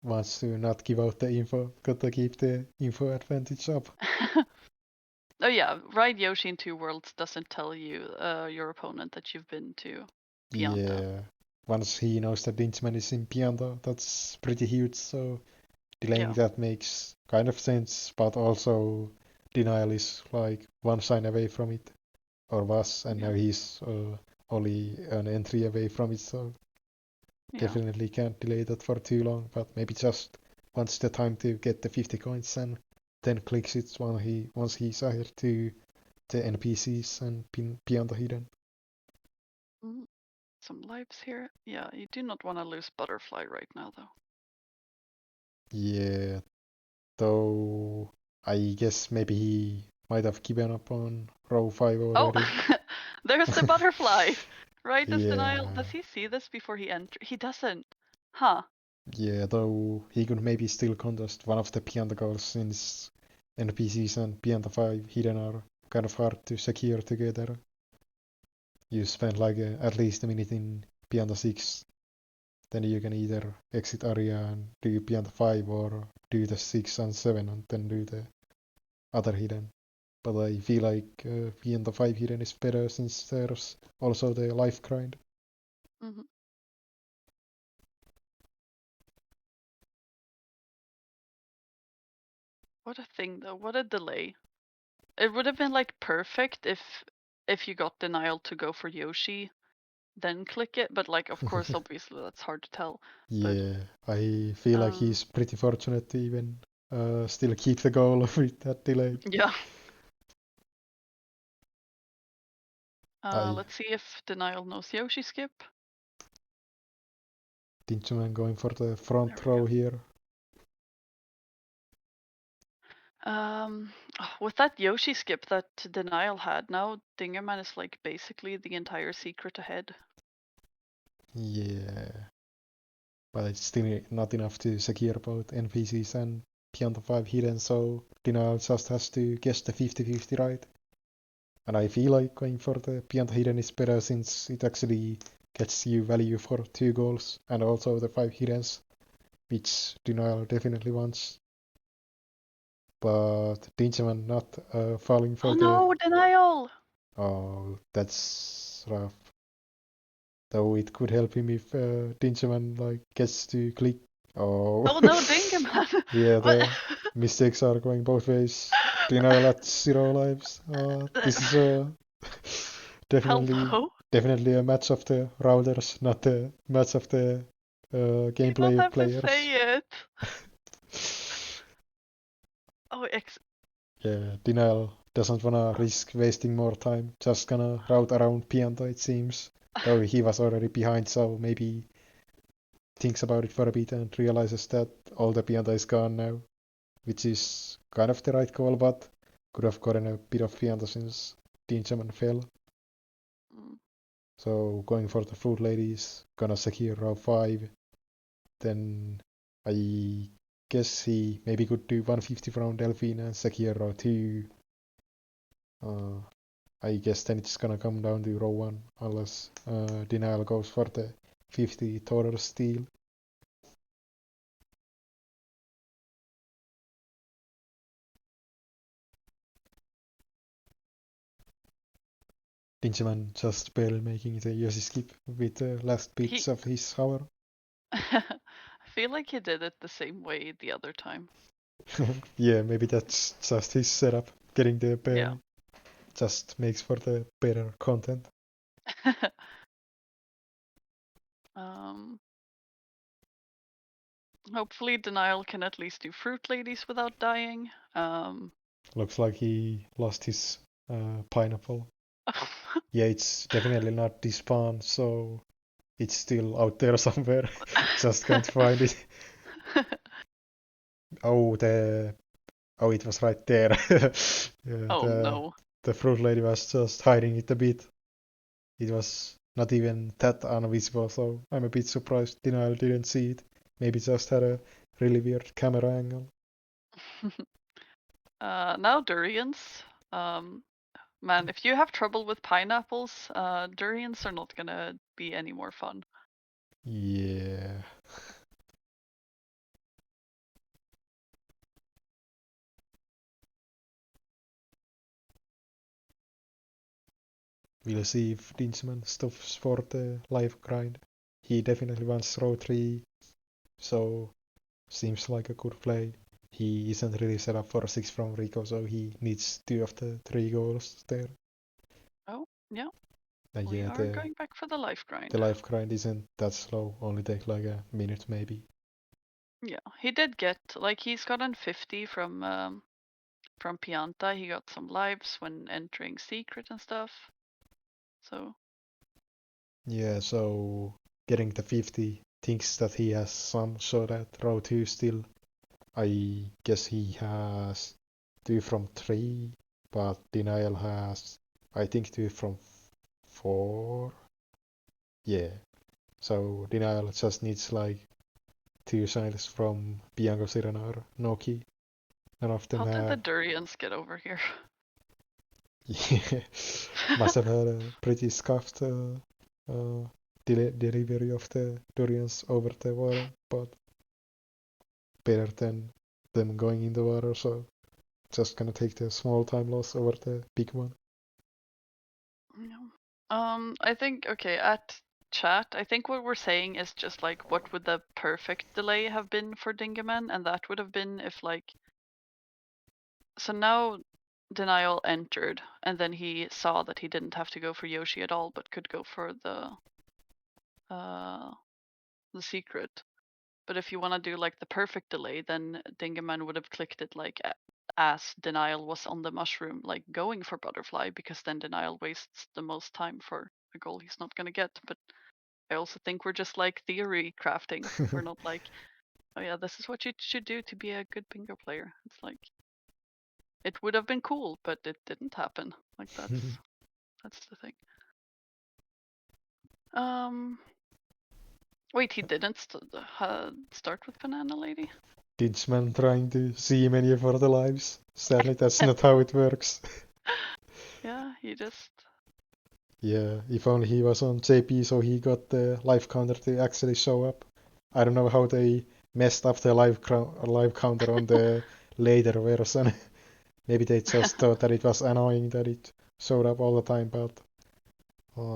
wants to not give out the info. Gotta keep the info advantage up. Oh yeah, Ride Yoshi in 2 worlds doesn't tell you your opponent that you've been to Pianta. Yeah, once he knows that Dinchman is in Pianta, that's pretty huge. So delaying Yeah. that makes kind of sense, but also Denial is like one sign away from it, or was, and Yeah. now he's only an entry away from it, so Yeah. definitely can't delay that for too long, but maybe just wants the time to get the 50 coins and then clicks it once he's here to the NPCs and beyond the hidden. Mm, some lives here. Yeah, you do not want to lose butterfly right now, though. Yeah, though I guess maybe he might have given up on row 5 Oh, already. there's the butterfly. Right as denial. Yeah, Does he see this before he enters? He doesn't. Huh. yeah, though he could maybe still contest one of the Pianta goals since NPCs and Pianta 5 hidden are kind of hard to secure together. You spend like at least a minute in Pianta 6, then you can either exit area and do Pianta 5 or do the 6 and 7 and then do the other hidden. But I feel like Pianta 5 hidden is better since there's also the life grind. Hmm. What a thing, though. What a delay. It would have been like perfect if you got denial to go for Yoshi, then click it. But like, of course, obviously that's hard to tell. But Yeah, I feel like um, he's pretty fortunate to even still keep the goal with that delay. yeah. I Let's see if denial knows Yoshi skip. Dingeman going for the There front we go. row here. With that Yoshi skip that denial had, now Dingerman is like basically the entire secret ahead. Yeah, but it's still not enough to secure both NPCs and Pianta 5 hidden, so Denial just has to guess the 50-50 right. And I feel like going for the Pianta hidden is better since it actually gets you value for 2 goals and also the 5 hiddens, which Denial definitely wants. But Dingeman not falling Oh for the... no, denial! Oh, that's rough. Though it could help him if Dingeman like gets to click. Oh, Oh no, Dingerman! yeah, What? the mistakes are going both ways. Denial at 0 lives. This is definitely Hello? definitely a match of the routers, not a match of the You don't gameplay have to players. say it. Oh, Yeah, Denial doesn't wanna risk wasting more time. Just gonna route around Pianta, it seems. Though he was already behind, so maybe thinks about it for a bit and realizes that all the Pianta is gone now, which is kind of the right call, but could have gotten a bit of Pianta since Dingeman fell. Mm, So going for the Fruit Ladies, gonna secure row 5. Then I guess he maybe could do 150 from Delphine and secure row 2. Uh, I guess then it's gonna come down to row 1 unless Denial goes for the 50 total steal. Dingeman just barely making the Yossi skip with the last he. bits of his hour. I feel like he did it the same way the other time. Yeah, maybe that's just his setup. Getting there Yeah. barely just makes for the better content. um, Hopefully denial can at least do fruit ladies without dying. Looks like he lost his pineapple. Yeah, it's definitely not despawned, so it's still out there somewhere. Just can't find it. Oh, it was right there. Yeah, Oh no. the fruit lady was just hiding it a bit. It was not even that unvisible, so I'm a bit surprised Denial didn't see it. Maybe just had a really weird camera angle. Now durians. Um, Man, if you have trouble with pineapples, durians are not gonna be any more fun. Yeah, we'll see if Dingeman stops for the live grind. He definitely wants row 3, so seems like a good play. he isn't really set up for a 6 from Rico, so he needs 2 of the 3 goals there. Oh, yeah. And We yeah, are going back for the life the grind. life grind isn't that slow, only take like a minute maybe. Yeah, he did get like he's gotten 50 from Pianta. He got some lives when entering secret and stuff. So Yeah, so getting the 50 thinks that he has some shot at row 2 still. I guess he has 2 from 3, but Denial has, I think, 2 from 4. Yeah, so Denial just needs like 2 signs from Bianco Sirena or Noki. None of them how did the have. Durians get over here? Yeah, must have had a pretty scuffed uh, delivery of the durians over the water, but better than them going in the water, so just gonna take the small time loss over the big one. Yeah. I think okay, at chat, I think what we're saying is just like what would the perfect delay have been for Dingaman, and that would have been if like so now Denial entered and then he saw that he didn't have to go for Yoshi at all but could go for uh the secret. But if you want to do like the perfect delay, then Dingaman would have clicked it like as Denial was on the mushroom, like going for butterfly, because then Denial wastes the most time for a goal he's not gonna get. But I also think we're just like theory crafting. We're not like, oh yeah, this is what you should do to be a good bingo player. It's like it would have been cool, but it didn't happen. Like that's the thing. Um, wait, he didn't start with Banana Lady. Dingeman trying to see many for the lives. Sadly, that's not how it works. Yeah, he just Yeah, if only he was on JP so he got the life counter to actually show up. I don't know how they messed up the life counter on the later version. Maybe they just thought that it was annoying that it showed up all the time, but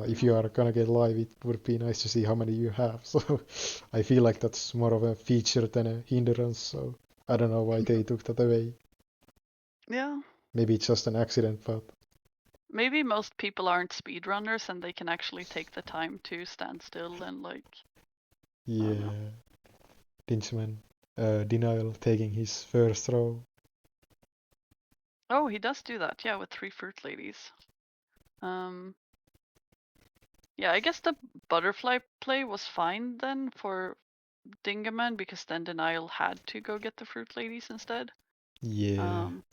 if no. you are gonna get live, it would be nice to see how many you have. So I feel like that's more of a feature than a hindrance, so I don't know why they took that away. Yeah. Maybe it's just an accident, but Maybe most people aren't speedrunners and they can actually take the time to stand still and like I don't know. yeah, Dinchman, Denial taking his first row. Oh, he does do that, yeah, with 3 fruit ladies. Um yeah, I guess the butterfly play was fine then for Dingaman because then Denial had to go get the fruit ladies instead. Yeah, Um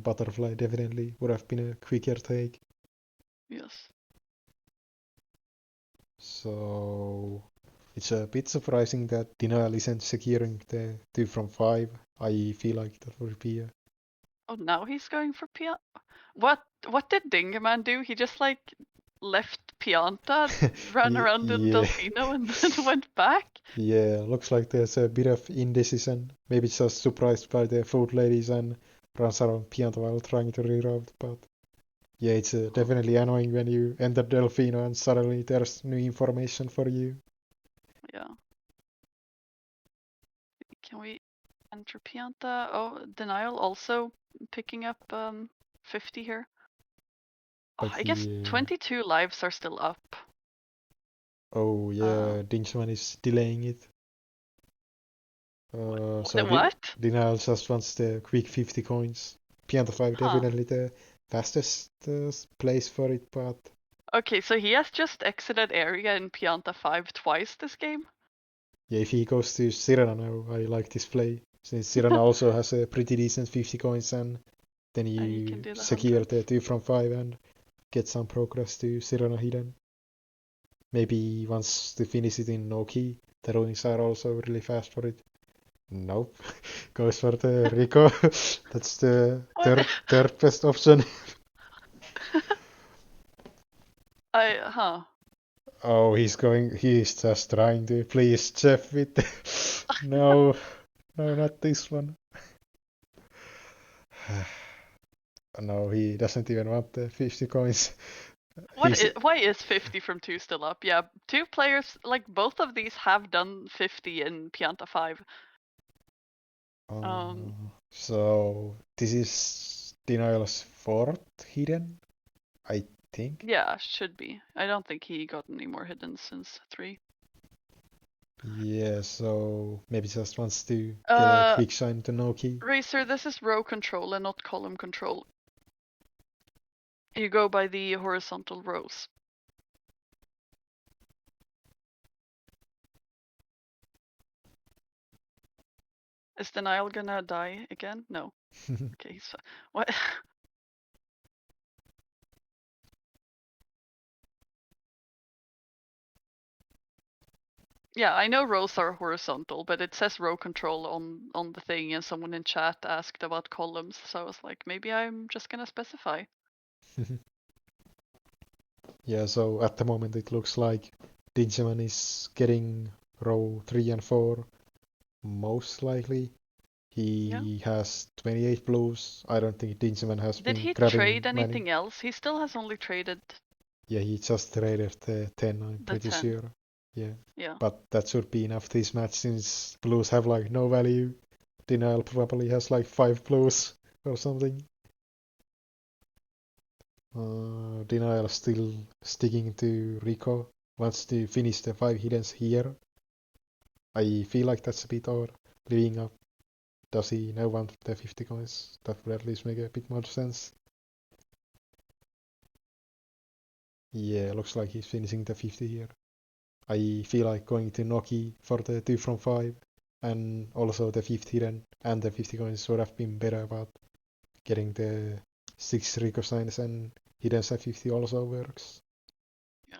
Butterfly definitely would have been a quicker take. yes. So it's a bit surprising that Denial isn't securing the 2 from 5. I feel like that would be a Oh, now he's going for Pia. What did Dingaman do? He just like left Pianta, ran around in yeah, Delfino, and then went back. yeah. Looks like there's a bit of indecision. Maybe just surprised by the food ladies and runs around Pianta while trying to reroute. But yeah, it's Huh. definitely annoying when you enter Delfino and suddenly there's new information for you. Yeah. Can we enter Pianta? Oh, Denial also picking up 50 here. Oh, But I guess yeah, 22 lives are still up. oh Uh, yeah, Dinchman is delaying it. what? So What? Denial just wants the quick 50 coins. Pianta 5 Huh. definitely the fastest place for it, but Okay, so he has just exited area in Pianta 5 twice this game. yeah, if he goes to Sirena now, I like this play. Since Sirena also has a pretty decent 50 coins and then And you can you do the secure the hundreds. 2 from 5 and get some progress to Sirena hidden. Maybe wants to finish it in no key. The ruins are also really fast for it. Nope. Goes for the Rico. That's the What? third best option. Huh. Oh, he's just trying to please Jeff with no, no, not this one. No, he doesn't even want the 50 coins. He's, Why is 50 from 2 still up? Yeah, 2 players, like both of these have done 50 in Pianta 5. Um, So this is Denial's fourth hidden, I think. yeah, should be. I don't think he got any more hidden since 3. Yeah, so maybe just wants to get a Uh, quick shine to Noki. Racer, this is row control and not column control. You go by the horizontal rows. Is Denial gonna die again? No. Okay, so what? Yeah, I know rows are horizontal, but it says row control on the thing, and someone in chat asked about columns, so I was like, maybe I'm just gonna specify. Yeah, so at the moment it looks like Dingeman is getting row 3 and 4, most likely. Yeah. He has 28 blues. I don't think Dingeman has Did been he grabbing trade many. anything else? He still has only traded Yeah, he just traded the 10, I'm the pretty 10. sure. Yeah. Yeah. But that should be enough this match since blues have like no value. Denial probably has like 5 blues or something. Denial still sticking to Rico. Wants to finish the 5 hiddens here. I feel like that's a bit odd. Leaving up. Does he now want the 50 coins? That would at least make a bit more sense. Yeah, looks like he's finishing the 50 here. I feel like going to Noki for the 2 from 5 and also the 50 hidden and the 50 coins would have been better, but getting the 6 Rico signs and hidden at 50 also works. Yeah.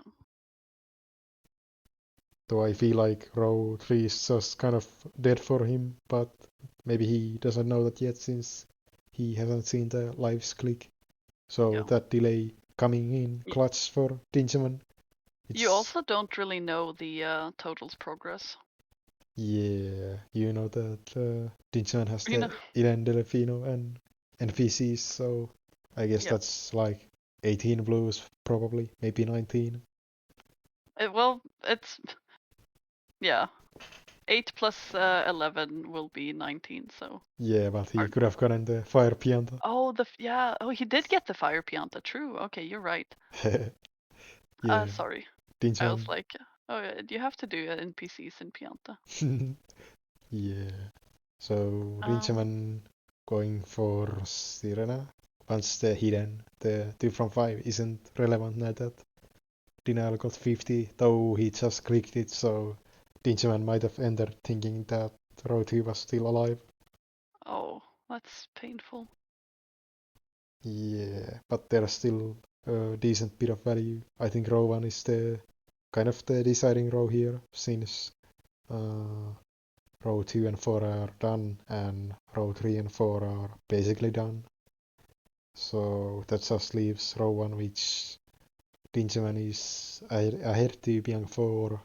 Though I feel like row 3 is just kind of dead for him, but maybe he doesn't know that yet since he hasn't seen the lives click. So Yeah. that delay coming in clutch for Dingeman. You It's, also don't really know the totals progress. yeah, you know that Dingeman has You know. the Ilan Delfino and NPCs, so I guess Yep. that's like 18 blues, probably, maybe 19. Well, it's yeah. 8 plus 11 will be 19. So Yeah, but he hard. could have gotten the Fire Pianta. Oh, yeah. Oh, he did get the fire pianta. True. Okay, you're right. Yeah, Sorry. I was Dingeman. like, oh, yeah, you have to do NPCs in pianta. Yeah. So Um. Dingeman going for Sirena. Once the hidden, the 2 from 5 isn't relevant now that Denial got 50, though he just clicked it, so Dingeman might have entered thinking that row 2 was still alive. Oh, that's painful. Yeah, but there's still a decent bit of value. I think row 1 is the kind of the deciding row here, since uh, row 2 and 4 are done, and row 3 and 4 are basically done. So that just leaves row 1, which Dingeman is ahead to Biang 4,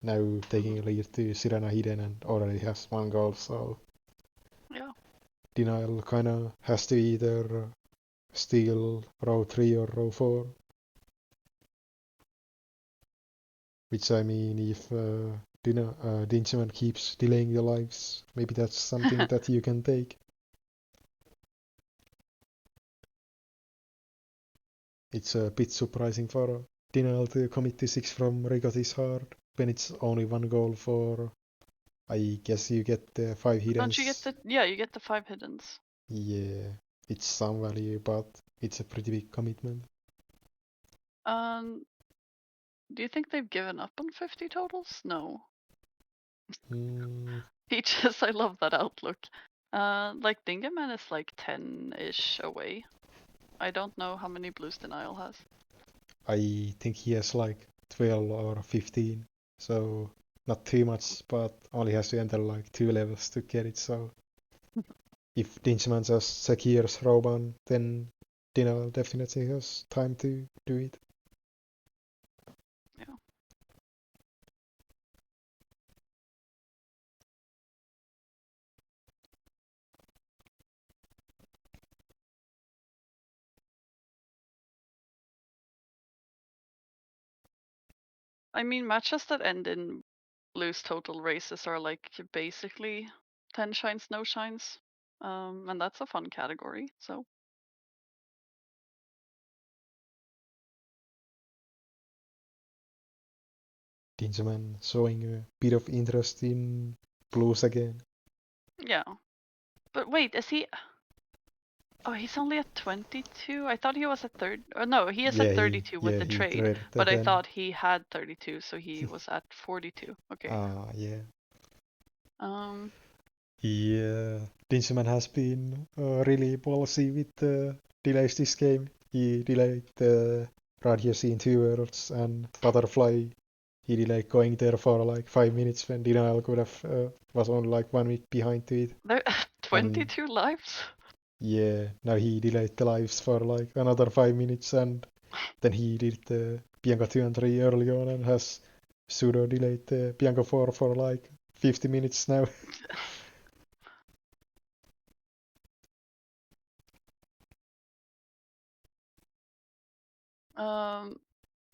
now taking a lead to Sirena Hidden and already has 1 goal, so Yeah. Denial kinda has to either steal row 3 or row 4, which I mean, if Dingeman keeps delaying the lives, maybe that's something that you can take. It's a bit surprising for Denial to commit to 6 from Rigotis hard when it's only 1 goal for, I guess you get the 5 Don't you get hiddens. the? Yeah, you get the 5 hiddens. Yeah, it's some value, but it's a pretty big commitment. Um. Do you think they've given up on 50 totals? No. Mm, Peaches, I love that outlook. Like Dingaman is like 10-ish away. I don't know how many blues Denial has. I think he has like 12 or 15, so not too much, but only has to enter like 2 levels to get it, so if Dinchman just secures Roban, then Dino definitely has time to do it. Yeah. I mean, matches that end in blues total races are like basically 10 shines, no shines. And that's a fun category. So Dingeman showing a bit of interest in blues again. yeah. But wait, is he? Oh, he's only at 22. I thought he was at third. Oh, no, he is at 32 with the He trade. traded But that I then. thought he had 32, so he was at 42. Okay. Yeah. Um. Dingeman has been really ballsy with the delays this game. He delayed the radio scene 2 worlds and butterfly. He delayed going there for like 5 minutes when Denial could have was only like 1 minute behind to it. There, And 22 lives. yeah, now he delayed the lives for like another 5 minutes, and then he did the Bianca 2 and 3 early on and has pseudo delayed the Bianca 4 for like 50 minutes now.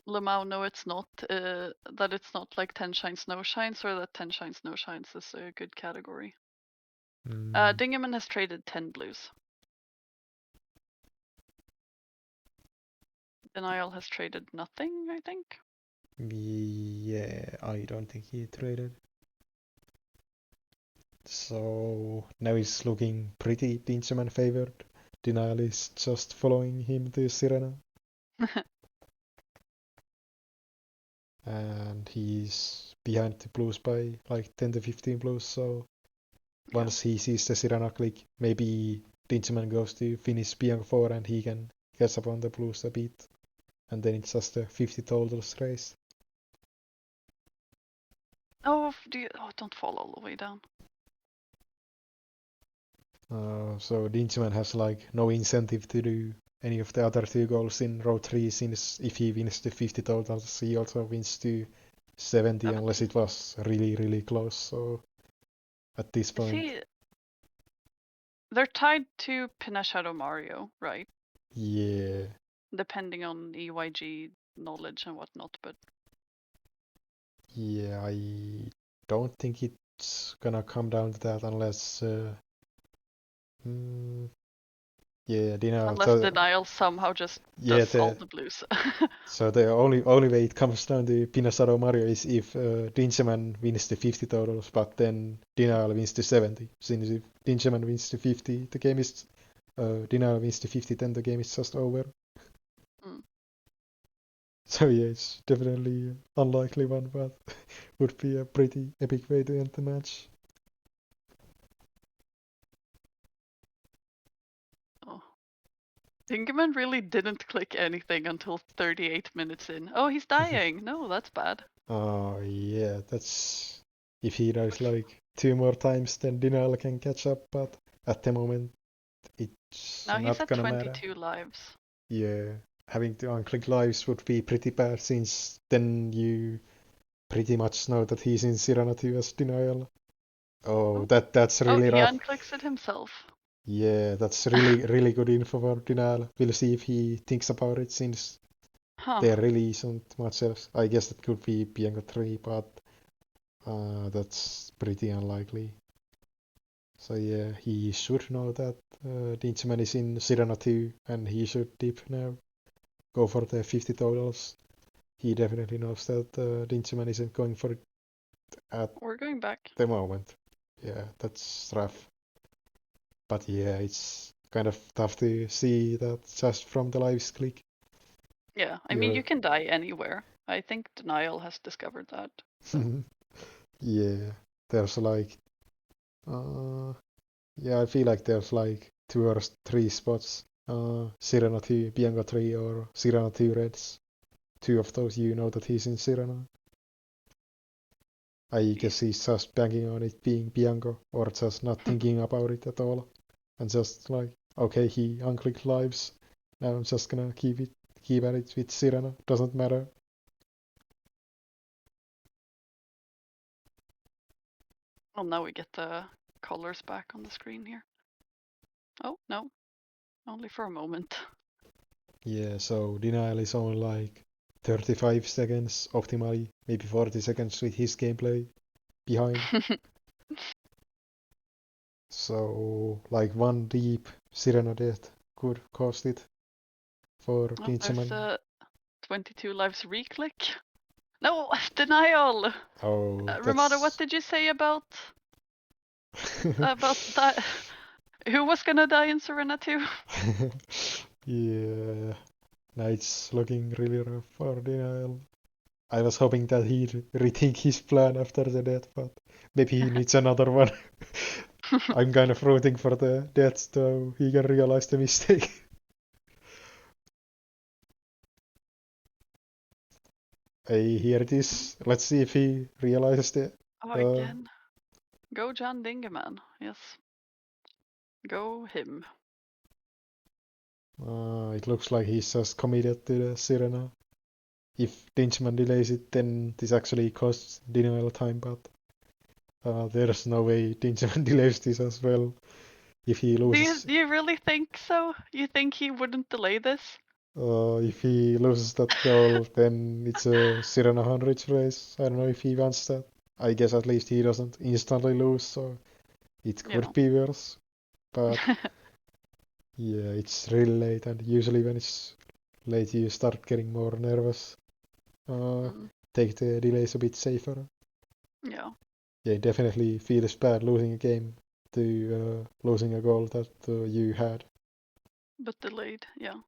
Lamau, no, it's not. That it's not like 10 shines, no shines, or that 10 shines, no shines is a good category. Dingeman has traded 10 blues. Denial has traded nothing, I think. Yeah, I don't think he traded. So now he's looking pretty Dingeman favored. Denial is just following him to Sirena. And he's behind the blues by like 10 to 15 blues, so Yeah. once he sees the Sirena click, maybe Dingeman goes to finish Bianca 4 and he can catch up on the blues a bit. And then it's just a 50 totals race. Oh, don't fall all the way down. So Dingeman has like no incentive to do any of the other 2 goals in row 3, since if he wins the 50 totals, he also wins to 70 unless 70. it was really, really close. So at this Is point, he? They're tied to Pinna Shadow Mario, right? yeah, Depending on EYG knowledge and whatnot, but I don't think it's gonna come down to that unless, mm, yeah, Dina. unless Denial somehow just Yeah, does all the blues. so the only way it comes down to Pinasaro Mario is if Dingeman wins the 50 totals, but then Denial wins the 70. Since if Dingeman wins the 50, the game is Denial wins the 50, then the game is just over. Mm. So yeah, it's definitely an unlikely one, but would be a pretty epic way to end the match. Oh. Dingeman really didn't click anything until 38 minutes in. Oh, he's dying. No, that's bad. Oh yeah, that's if he dies like 2 more times, then Denial can catch up, but at the moment it's Now he's not at gonna matter. 22 lives. Yeah, having to unclick lives would be pretty bad, since then you pretty much know that he's in Serenity as Denial. Oh, Oh, that's oh, really he rough. unclicks it himself. Yeah, that's really good info for Denial. We'll see if he thinks about it, since Huh. there really isn't much else. I guess that could be Bianca 3, but that's pretty unlikely. So yeah, he should know that Dingeman is in Sirena 2, and he should dip now. Go for the 50 totals. He definitely knows that Dingeman isn't going for it at We're going back. the moment. Yeah, that's rough. But yeah, it's kind of tough to see that just from the lives click. Yeah, I mean, You're you can die anywhere. I think Denial has discovered that. So. yeah, there's like uh yeah, I feel like there's like 2 or 3 spots. Sirena 2, Bianca 3, or Sirena 2 Reds. 2 of those you know that he's in Sirena. I guess he's just banking on it being Bianco, or just not thinking about it at all. And just like, okay, he unclicked lives. Now I'm just gonna keep at it with Sirena. Doesn't matter. Well, now we get the colors back on the screen here. Oh, no, only for a moment. Yeah, so Denial is only like 35 seconds optimally, maybe 40 seconds with his gameplay behind. So, like one deep Sirena death could cost it for Oh, there's Dingeman. the 22 lives reclick. No, denial. Oh, Ramada, what that's. did you say about that? Who was gonna die in Serena too? Yeah, now it's looking really rough for Denial. I was hoping that he'd rethink his plan after the death, but maybe he needs another one. I'm kind of rooting for the death so he can realize the mistake. Hey, here it is. Let's see if he realizes it. Oh, Uh, again. Go John Dingeman. Yes. Go him. it looks like he's just committed to the Sirena. If Dinchman delays it, then this actually costs Denial time, but there's no way Dinchman delays this as well. If he loses, Do you really think so? You think he wouldn't delay this? that goal, then it's a Sirena hundreds race. I don't know if he wants that. I guess at least he doesn't instantly lose, so it Yeah. could be worse. But yeah, it's really late, and usually when it's late, you start getting more nervous. Uh, Mm, take the delays a bit safer. yeah. Yeah, it definitely feels bad losing a game to losing a goal that you had. But delayed, yeah.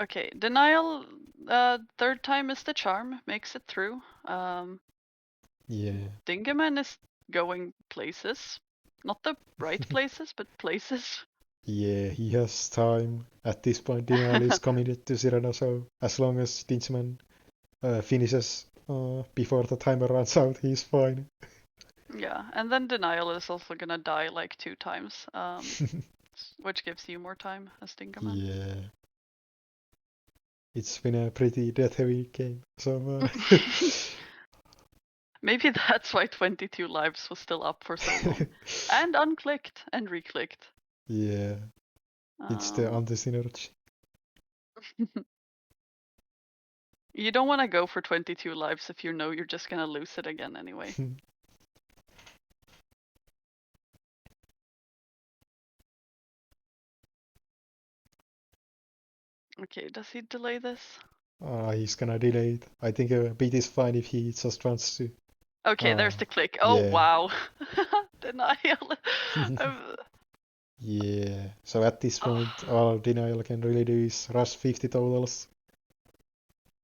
Okay, denial, third time is the charm, makes it through. Yeah, Dingeman is going places. Not the right places, but places. yeah, he has time. At this point, Denial is committed to Sirena, so as long as Dinchman finishes before the timer runs out, he's fine. Yeah, and then denial is also gonna die like 2 times, which gives you more time as Dingeman. Yeah, it's been a pretty death-heavy game. So Maybe that's why 22 lives was still up for so long. And unclicked and reclicked. yeah, it's the Um, anti-synergy. you don't want to go for 22 lives if you know you're just gonna lose it again anyway. Okay, does he delay this? He's gonna delay it. I think a bit is fine if he just wants to. Okay, Uh, there's the click. Oh, yeah. wow. Denial. Yeah, so at this Oh, point, all Denial can really do is rush 50 totals.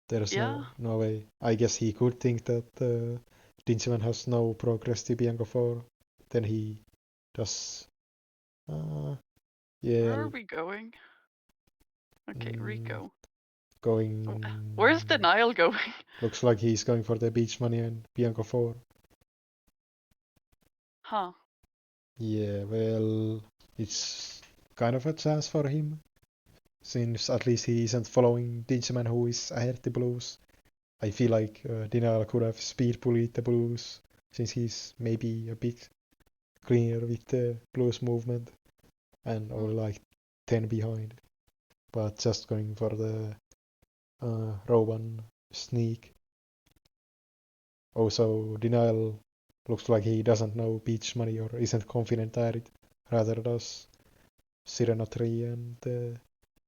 There's yeah. no way. I guess he could think that Dingeman has no progress to Bianco 4. Then he does. Uh, Where yeah, are we going? Okay, mm, Rico. Where's going. denial going? Looks like he's going for the beach money and Bianco 4. Huh. Yeah, well, it's kind of a chance for him, since at least he isn't following Dingeman, who is ahead the Blues. I feel like Denial could have speed bullied the Blues, since he's maybe a bit cleaner with the Blues movement and only Mm. like 10 behind. But just going for the Rowan sneak. Also, Denial looks like he doesn't know beach money or isn't confident at it, rather does Sirena 3 and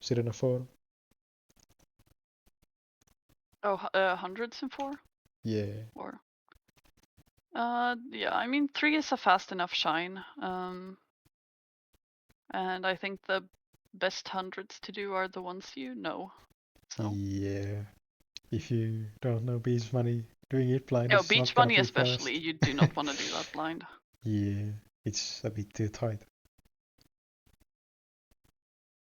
Sirena 4. Oh, hundreds in 4? Yeah, Or yeah, I mean 3 is a fast enough shine. And I think the best hundreds to do are the ones you know. So yeah. If you don't know beach money, doing it blind no, is beach not gonna bunny be especially, fast. you do not want to do that blind. Yeah, it's a bit too tight.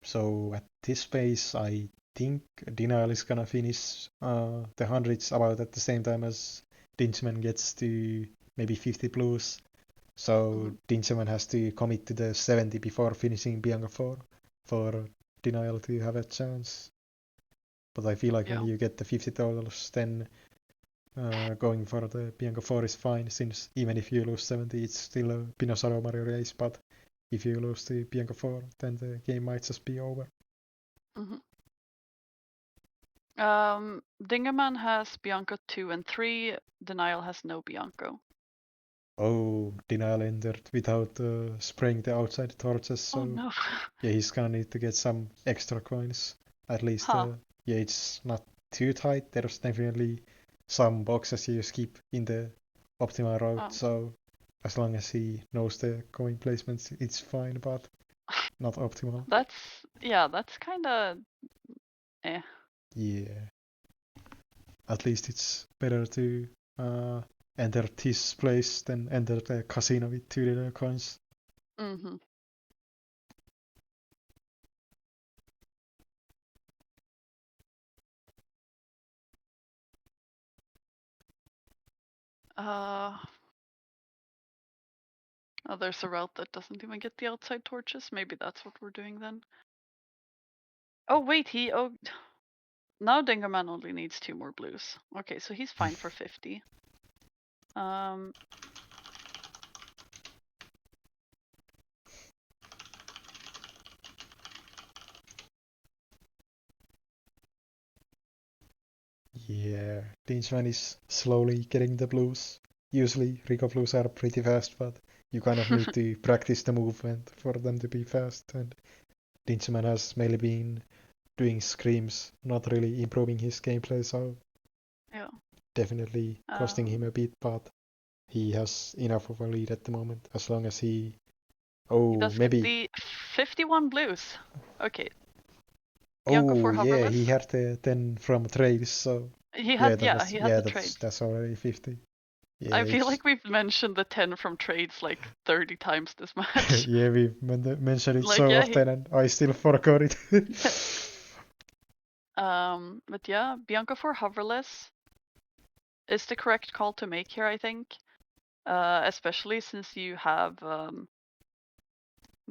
So at this pace, I think Denial is gonna finish the hundreds about at the same time as Dinchman gets to maybe 50 blues. So Hmm. Dinchman has to commit to the 70 before finishing Bianca 4 for Denial to have a chance. But I feel like when Yeah. you get the 50 totals, then going for the Bianca 4 is fine, since even if you lose 70, it's still a Pinosaro Mario race. But if you lose the Bianca 4, then the game might just be over. Hmm. Dingaman has Bianco 2 and 3. Denial has no Bianco. Oh, Denial entered without spraying the outside torches, Oh so no. yeah, he's gonna need to get some extra coins. At least, Huh. yeah, it's not too tight. There's definitely some boxes you skip in the optimal route, Oh, so as long as he knows the coin placements, it's fine, but not optimal. that's kind of eh. Yeah, at least it's better to uh, enter this place than enter the casino with 2 little coins. Mm-hmm. Uh, oh, there's a route that doesn't even get the outside torches. Maybe that's what we're doing then. Oh wait, now Dingerman only needs 2 more blues. Okay, so he's fine for 50. Um, Yeah, Dingeman is slowly getting the blues. Usually Rico blues are pretty fast, but you kind of need to practice the movement for them to be fast. And Dingeman has mainly been doing screams, not really improving his gameplay, so yeah. definitely costing him a Um, bit, but he has enough of a lead at the moment. As long as he, he oh, does get maybe, the 51 blues. Okay, Bianco oh for yeah, he hoverless. had the 10 from trades, so He had the trades. that's already 50. I Yeah, feel it's like we've mentioned the 10 from trades like 30 times this match. yeah, we mentioned it Like so yeah, often and I still forgot it. but yeah, Bianco for hoverless is the correct call to make here, I think. Especially since you have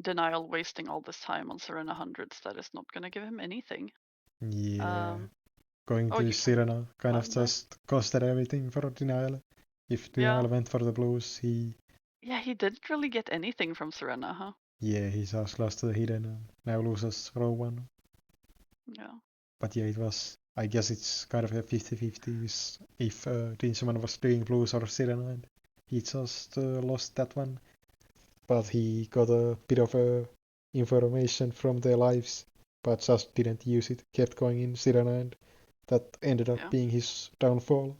Denial wasting all this time on Serena hundreds. That is not gonna give him anything. Yeah, Um, going oh, to you can Sirena kind of climb there. just costed everything for Denial. If Yeah, Denial went for the blues, yeah, he didn't really get anything from Serena, huh? he just lost to the hidden and now loses row 1. Yeah. But yeah, I guess it's kind of a 50-50 if Dingeman was doing blues or Sirena and he just lost that one. But he got a bit of information from their lives, but just didn't use it, kept going in Sirena, and that ended up Yeah. being his downfall.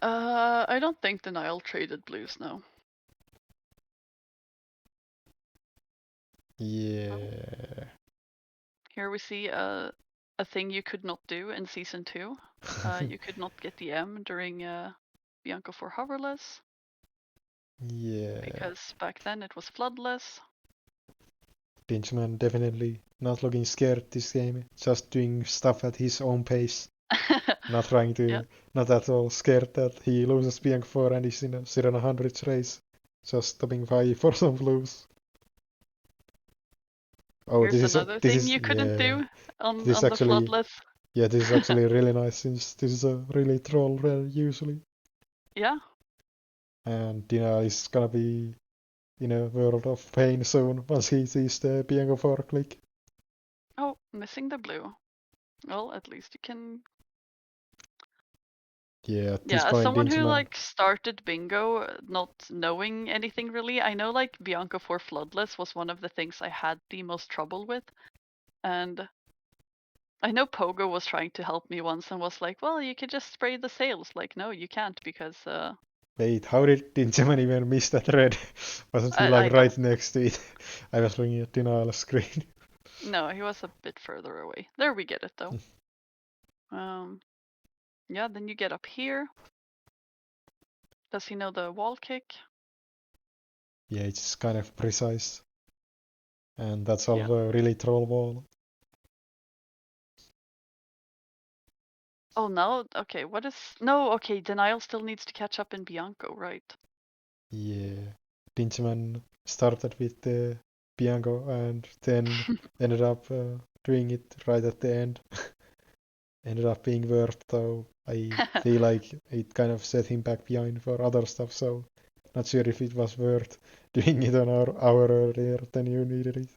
I don't think Denial traded blues now. Oh. Yeah. Here we see a thing you could not do in season 2. You could not get the M during Bianco for hoverless Yeah. because back then it was floodless. Dingeman definitely not looking scared this game, just doing stuff at his own pace. Not trying Yeah. to, not at all scared that he loses Bianca 4 and is in a Sirena 100 race. Just stopping by for some blues. Oh, Here's another this thing is you couldn't yeah. do This is on the actually floodless. yeah. This is actually really nice since this is a really troll rare usually, Yeah. and Dina is gonna be in a world of pain soon once he sees the Bianco 4 click. Oh, missing the blue. Well, at least you can. Yeah, at this Yeah, as point, someone who Dingeman. like started bingo not knowing anything really, I know like Bianca for floodless was one of the things I had the most trouble with. And I know Pogo was trying to help me once and was like, "Well, you could just spray the sails." Like, no, you can't because Wait, how did Dingeman even miss that red? Wasn't he I like don't. right next to it? I was looking at Denial's screen. No, he was a bit further away. There we get it though. Um, yeah, then you get up here. Does he know the wall kick? Yeah, it's kind of precise, and that's Yeah. also a really troll wall. Oh no. Okay, what is no? Okay, Denial still needs to catch up in Bianco, right? Yeah, Dingeman started with the Bianco and then ended up doing it right at the end. Ended up being worth, though I feel like it kind of set him back behind for other stuff, so not sure if it was worth doing it on our hour earlier than you needed it.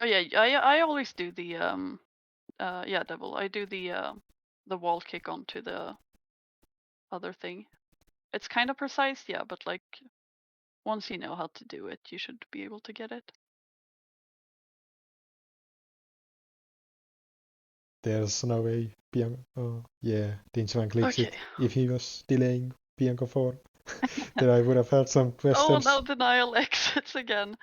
Oh yeah, I always do the yeah, devil. I do the the wall kick onto the other thing. It's kind of precise, yeah, but like once you know how to do it, you should be able to get it. There's no way Bianca. Oh, yeah, Dingeman clicks Okay. it. If he was delaying Bianca 4, then I would have had some Oh, questions. now denial exits again.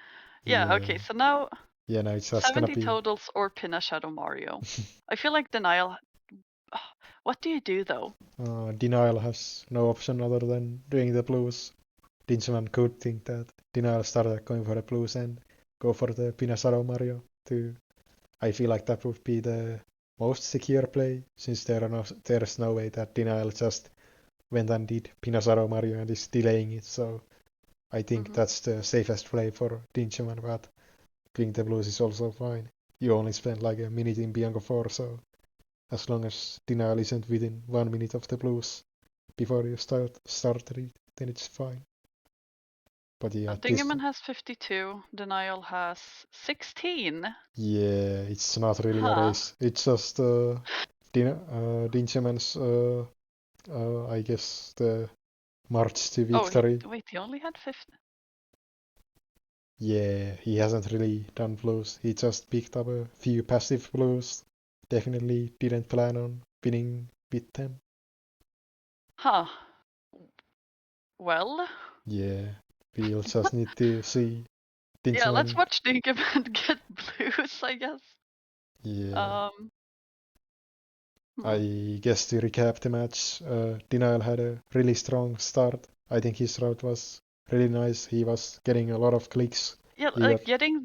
Yeah, Yeah, okay, so now yeah, no, it's just gonna 70 be. totals or pin a Shadow Mario. I feel like denial. What do you do though? Denial has no option other than doing the blues. Dingeman could think that Denial started going for the blues and go for the Pinasaro Mario too. I feel like that would be the most secure play since there's no way that Denial just went and did Pinasaro Mario and is delaying it. So I think Hmm. that's the safest play for Dingeman, but doing the blues is also fine. You only spend like a minute in Bianco 4, so as long as Denial isn't within 1 minute of the blues before you start it, then it's fine. But yeah, this Dingeman has 52, denial has 16. yeah, it's not really a Huh. race. It's just Dingeman's I guess the march to Oh, he victory. wait, he only had 50. Yeah, he hasn't really done blues. He just picked up a few passive blues. Definitely didn't plan on winning with them. Huh. Well, Yeah, we'll just need to see yeah, let's Dingeman. watch Dingeman get blues, I guess. Yeah, Um, hmm. I guess to recap the match, Denial had a really strong start. I think his route was really nice. He was getting a lot of clicks. Yeah, He got like getting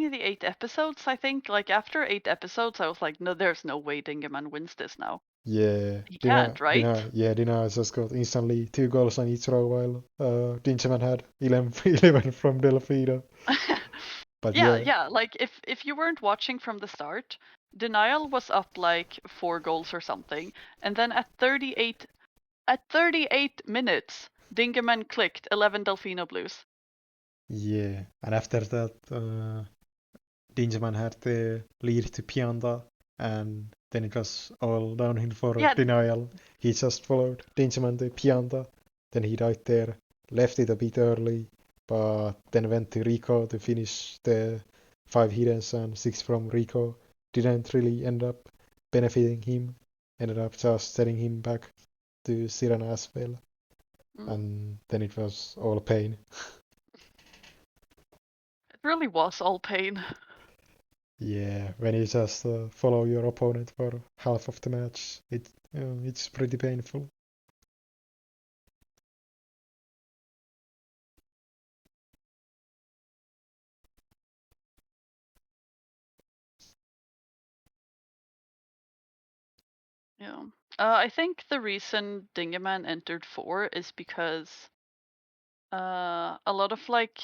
the 8 episodes, I think, like after 8 episodes, I was like, no, there's no way Dingeman wins this now. yeah, He can't, right? Denial just got instantly 2 goals on each row while Dingeman had 11, 11 from Delfino. But Yeah, yeah, yeah, like if you weren't watching from the start, Denial was up like 4 goals or something, and then at 38 minutes, Dingeman clicked 11 Delfino Blues. yeah, and after that, Dingeman had the lead to Pianta, and then it was all downhill for Yeah, Denial. He just followed Dingeman to Pianta, then he died there, left it a bit early, but then went to Rico to finish the 5 hidden and 6 from Rico. Didn't really end up benefiting him, ended up just setting him back to Sirena as well, mm, and then it was all pain. it really was all pain. Yeah, when you just follow your opponent for half of the match, it's pretty painful. Yeah. I think the reason Dingeman entered 4 is because a lot of like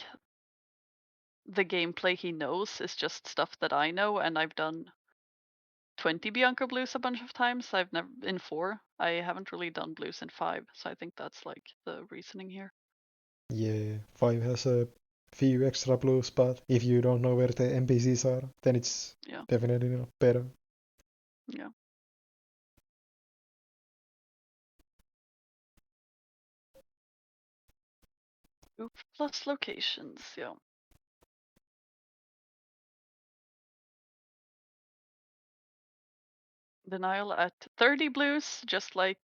the gameplay he knows is just stuff that I know, and I've done 20 Bianco Blues a bunch of times. I've never in 4. I haven't really done blues in 5, so I think that's like the reasoning here. Yeah, 5 has a few extra blues, but if you don't know where the NPCs are, then it's Yeah, definitely not better. yeah. Oop plus locations, yeah. Denial at 30 blues, just like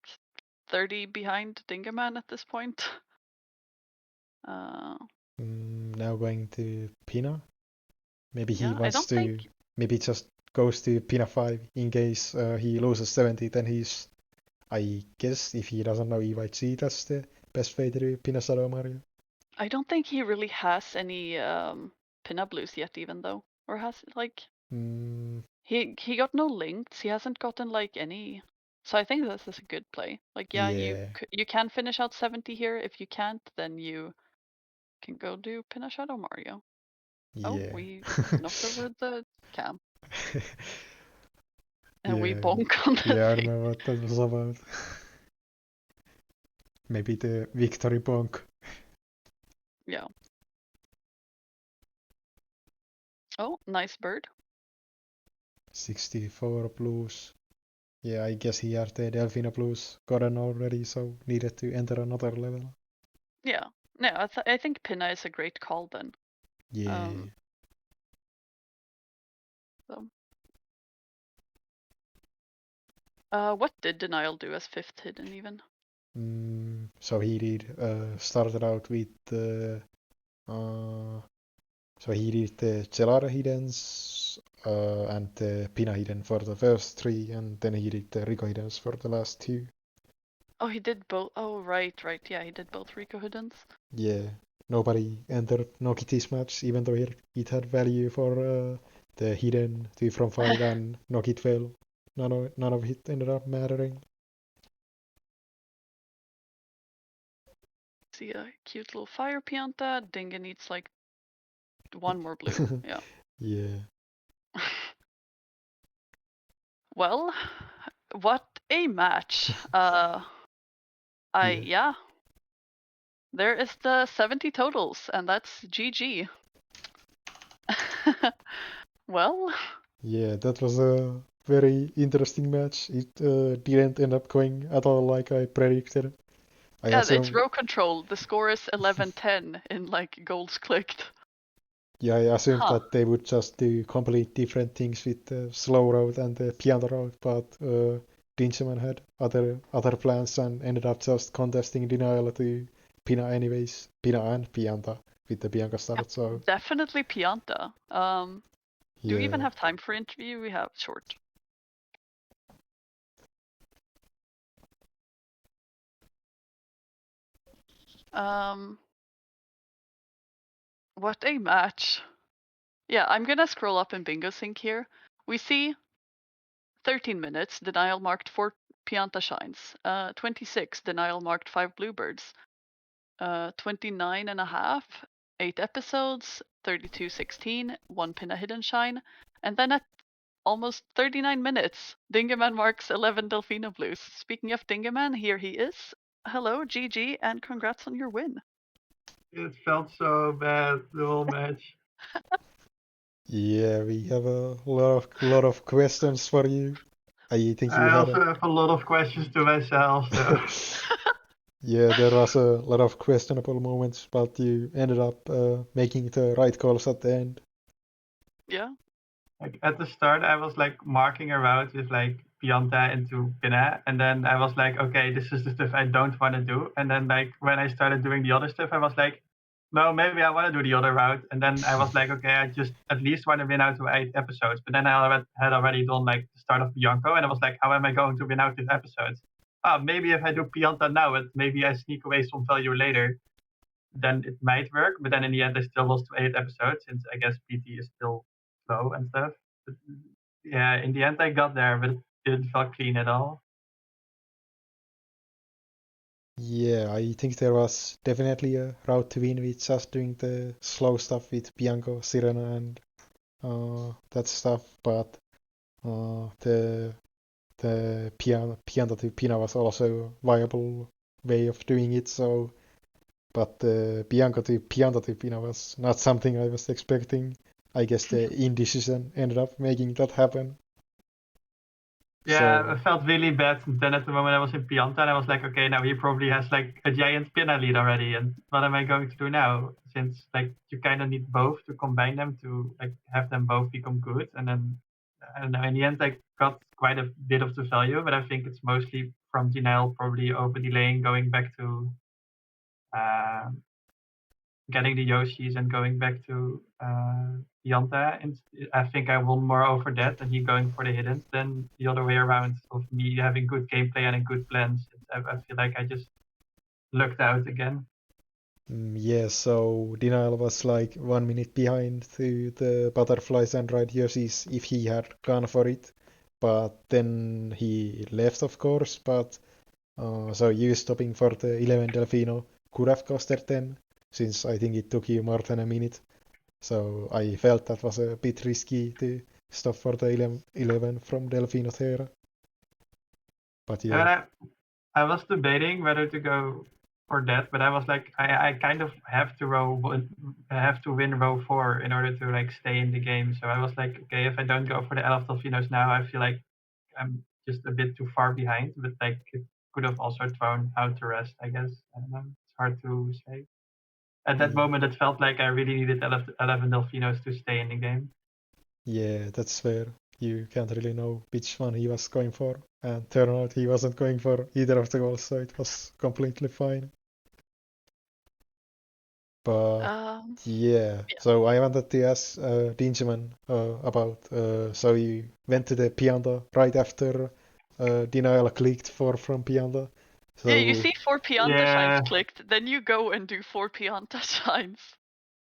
30 behind Dingerman at this point. Uh, Now going to Pina. Maybe he yeah, I wants don't think to, maybe just goes to Pina 5 in case he loses 70, then I guess if he doesn't know EYG, that's the best way to do Pina Shadow Mario. he really has any pinup blues yet, even though, or has like Mm, he got no links. He hasn't gotten like any. So I think this is a good play. Like, yeah, yeah, you can finish out 70 here. If you can't, then you can go do Pin a Shadow Mario. Oh, yeah. we knocked over the cam and we Yeah, bonk on the yeah, I don't thing. know what that was about. Maybe the victory bonk. Yeah. Oh, nice bird. 64 blues. Yeah, I guess he had the Delfino Blues gotten already, so needed to enter another level. Yeah. No, I think Pinna is a great call then. Yeah. So. What did Denial do as fifth hidden even? So he did started out with uh, so he did the Gelara hiddens and the Pina hidden for the first three, and then he did the Rico hiddens for the last two. Oh, he did both. Oh, right. Yeah, he did both Rico hiddens. Yeah, nobody entered Nokiti's match, even though it had value for the hidden 2 from 5 and Nokit fail. None of it ended up mattering. See a cute little fire Pianta. Dinga needs like one more blue. Yeah. Yeah. Well, what a match. Yeah. Yeah. There is the 70 totals, and that's GG. Well. Yeah, that was a very interesting match. It didn't end up going at all like I predicted. I Yeah, it's assume, row control. The score is 11-10 in like goals clicked. yeah, I assumed Huh. that they would just do complete different things with the slow route and the piano route, but Dingeman had other plans and ended up just contesting denial to Pina anyways, Pina and Pianta with the Bianca Yeah, start. So definitely Pianta. Do we even yeah, have time for interview? We have short. Um, what a match. Yeah, I'm gonna scroll up in Bingo Sync here. We see 13 minutes, Denial marked 4 Pianta Shines. 26, Denial marked 5 Bluebirds. 29 and a half, 8 episodes, 32:16, 1 Pinna Hidden Shine. And then at almost 39 minutes, Dingeman marks 11 Delfino Blues. Speaking of Dingeman, here he is. Hello, GG, and congrats on your win. It felt so bad the whole match. yeah, we have a lot of questions for you. I think you I had also have a lot of questions to myself, so yeah, there was a lot of questionable moments, but you ended up making the right calls at the end. Yeah. like at the start I was like marking a route with like Pianta into Pinna, and then I was like, okay, this is the stuff I don't want to do. And then like when I started doing the other stuff, I was like, no, maybe I want to do the other route. And then I was like, okay, I just at least want to win out to 8 episodes. But then I had already done like the start of Bianco, and I was like, how am I going to win out these episodes? Maybe if I do Pianta now, maybe I sneak away some value later, then it might work. But then in the end, I still lost to 8 episodes, since I guess PT is still slow and stuff. But yeah, in the end, I got there, but it didn't feel clean at all. Yeah, I think there was definitely a route to win with just doing the slow stuff with Bianco, Sirena, and that stuff, but the Pianta to Pina was also a viable way of doing it. So, but the Bianco to Pianta to Pina was not something I was expecting. I guess the indecision ended up making that happen. Yeah, I So felt really bad. And then at the moment I was in Pianta, and I was like, okay, now he probably has like a giant Pinna lead already. And what am I going to do now? Since like you kind of need both to combine them to like have them both become good. And then I don't know. In the end, I got quite a bit of the value, but I think it's mostly from denial, probably over delaying, going back to uh, getting the Yoshis and going back to Yanta. And I think I won more over that and he going for the hiddens than the other way around of me having good gameplay and a good plans. I feel like I just lucked out again. yeah, so Denial was like 1 minute behind to the Butterflies and Red Jerseys if he had gone for it. But then he left, of course. But so you stopping for the 11 Delfino could have costed 10, since I think it took you more than a minute. So I felt that was a bit risky to stop for the 11 from Delfino there. But And yeah, I was debating whether to go for that, but I was like, I kind of have to have to win row 4 in order to like stay in the game. So I was like, okay, if I don't go for the 11 Delfinos now, I feel like I'm just a bit too far behind, but like it could have also thrown out to rest, I guess. I don't know. It's hard to say. At that Yeah. moment, it felt like I really needed 11 Delfinos to stay in the game. Yeah, that's fair. You can't really know which one he was going for, and turned out he wasn't going for either of the goals, so it was completely fine. But yeah, Yeah. so I wanted to ask Dingeman about. So you went to the Pianta right after Denial clicked for from Pianta. Yeah, you So see 4 Pianta shines Yeah. clicked, then you go and do 4 Pianta shines.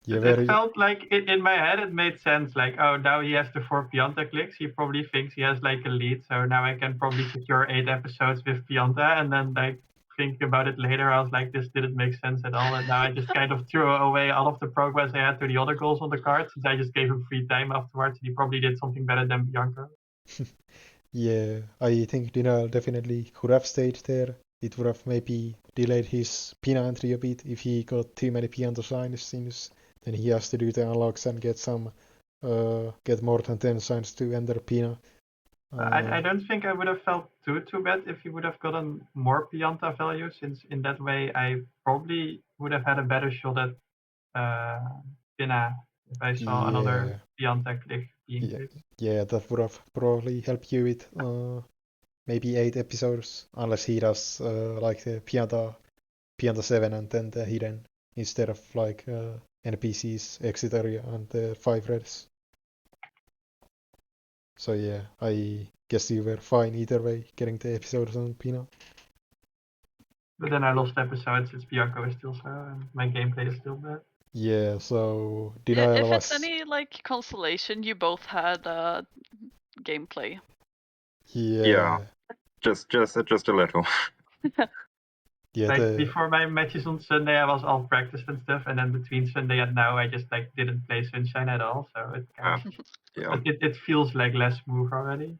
yeah, It felt like in my head it made sense. Like, oh, now he has the 4 Pianta clicks. He probably thinks he has like a lead, so now I can probably secure 8 episodes with Pianta. And then like thinking about it later, I was like, this didn't make sense at all. And now I just kind of threw away all of the progress I had to the other goals on the card, since I just gave him free time afterwards. He probably did something better than Bianca. Yeah, I think Denial definitely could have stayed there. It would have maybe delayed his Pina entry a bit if he got too many Pianta signs, since then he has to do the unlocks and get get more than 10 signs to enter Pina. I don't think I would have felt too bad if he would have gotten more Pianta value, since in that way I probably would have had a better shot at Pina if I saw another Pianta click being Yeah, clicked. yeah, that would have probably helped you with maybe 8 episodes, unless he does like the Pianta 7 and then the hidden instead of like NPCs, Exiteria and the 5 reds. So yeah, I guess you were fine either way getting the episodes on Pina. But then I lost episodes since Bianco is still so, and my gameplay is still bad. Yeah, so Yeah, Denial if it's was any like consolation, you both had gameplay. yeah Just a little. yeah Like the before my matches on Sunday, I was all practiced and stuff, and then between Sunday and now, I just like didn't play Sunshine at all. So it kind of Yeah. it feels like less smooth already,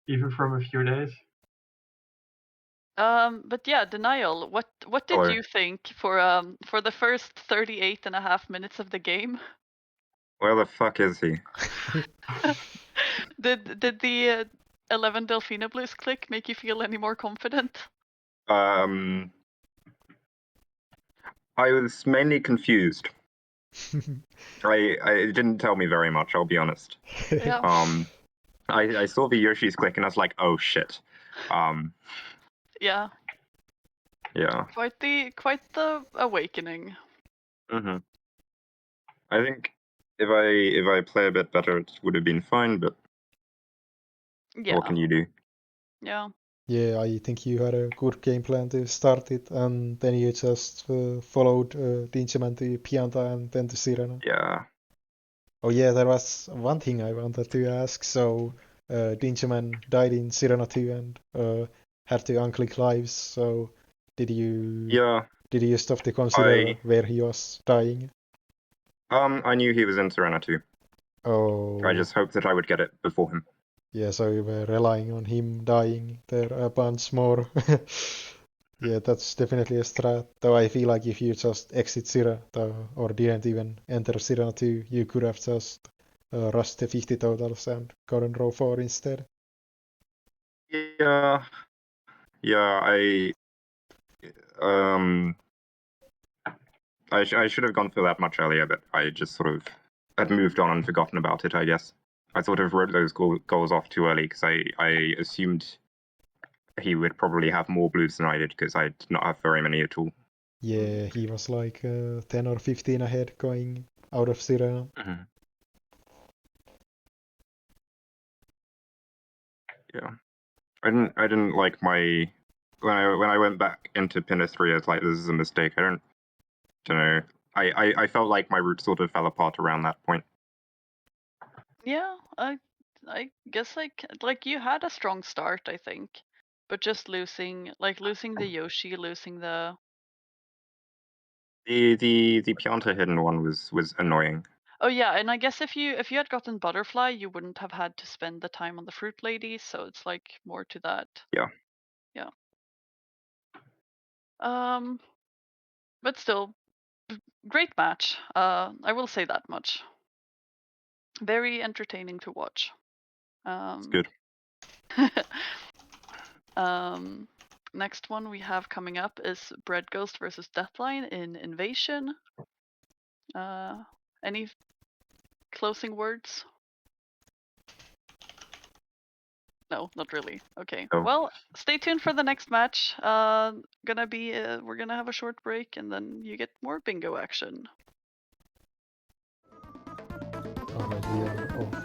even from a few days. But yeah, Denial, what did Hello. you think for the first 38.5 minutes of the game? Where the fuck is he? Did the 11 Delfino Blues click make you feel any more confident? I was mainly confused. It didn't tell me very much, I'll be honest. Yeah. I saw the Yoshi's click and I was like, oh shit. Yeah. Yeah. Quite the awakening. Mhm. I think if I play a bit better, it would have been fine. But Yeah. what can you do? Yeah. Yeah, I think you had a good game plan to start it, and then you just followed Dingeman to Pianta and then to Sirena. Yeah. Oh yeah, there was one thing I wanted to ask. So Dingeman died in Sirena 2 and had to unclick lives. So did you stop to consider where he was dying? I knew he was in Serena too. Oh. I just hoped that I would get it before him. Yeah, so you were relying on him dying there a bunch more. Yeah, that's definitely a strat. Though I feel like if you just exit Sira or didn't even enter Sira 2, you could have just rushed the 50 totals and gotten row 4 instead. Yeah. I should have gone for that much earlier, but I just sort of had moved on and forgotten about it, I guess. I sort of wrote those goals off too early because I assumed he would probably have more blues than I did because I did not have very many at all. Yeah, he was like 10 or 15 ahead going out of Sirena. Mm-hmm. Yeah, I didn't like my when I went back into Pinner 3. I was like, this is a mistake. I don't know. I felt like my route sort of fell apart around that point. Yeah, I guess like you had a strong start, I think, but just losing the Yoshi, losing the The Pianta hidden one was annoying. Oh yeah, and I guess if you had gotten Butterfly, you wouldn't have had to spend the time on the Fruit Lady, so it's like more to that. Yeah. Yeah. But still, great match. I will say that much. Very entertaining to watch. It's good. Next one we have coming up is Bread Ghost versus Deathline in Invasion. Any closing words? No, not really. Okay. No. Well, stay tuned for the next match. We're gonna have a short break, and then you get more bingo action. Alright, we are off.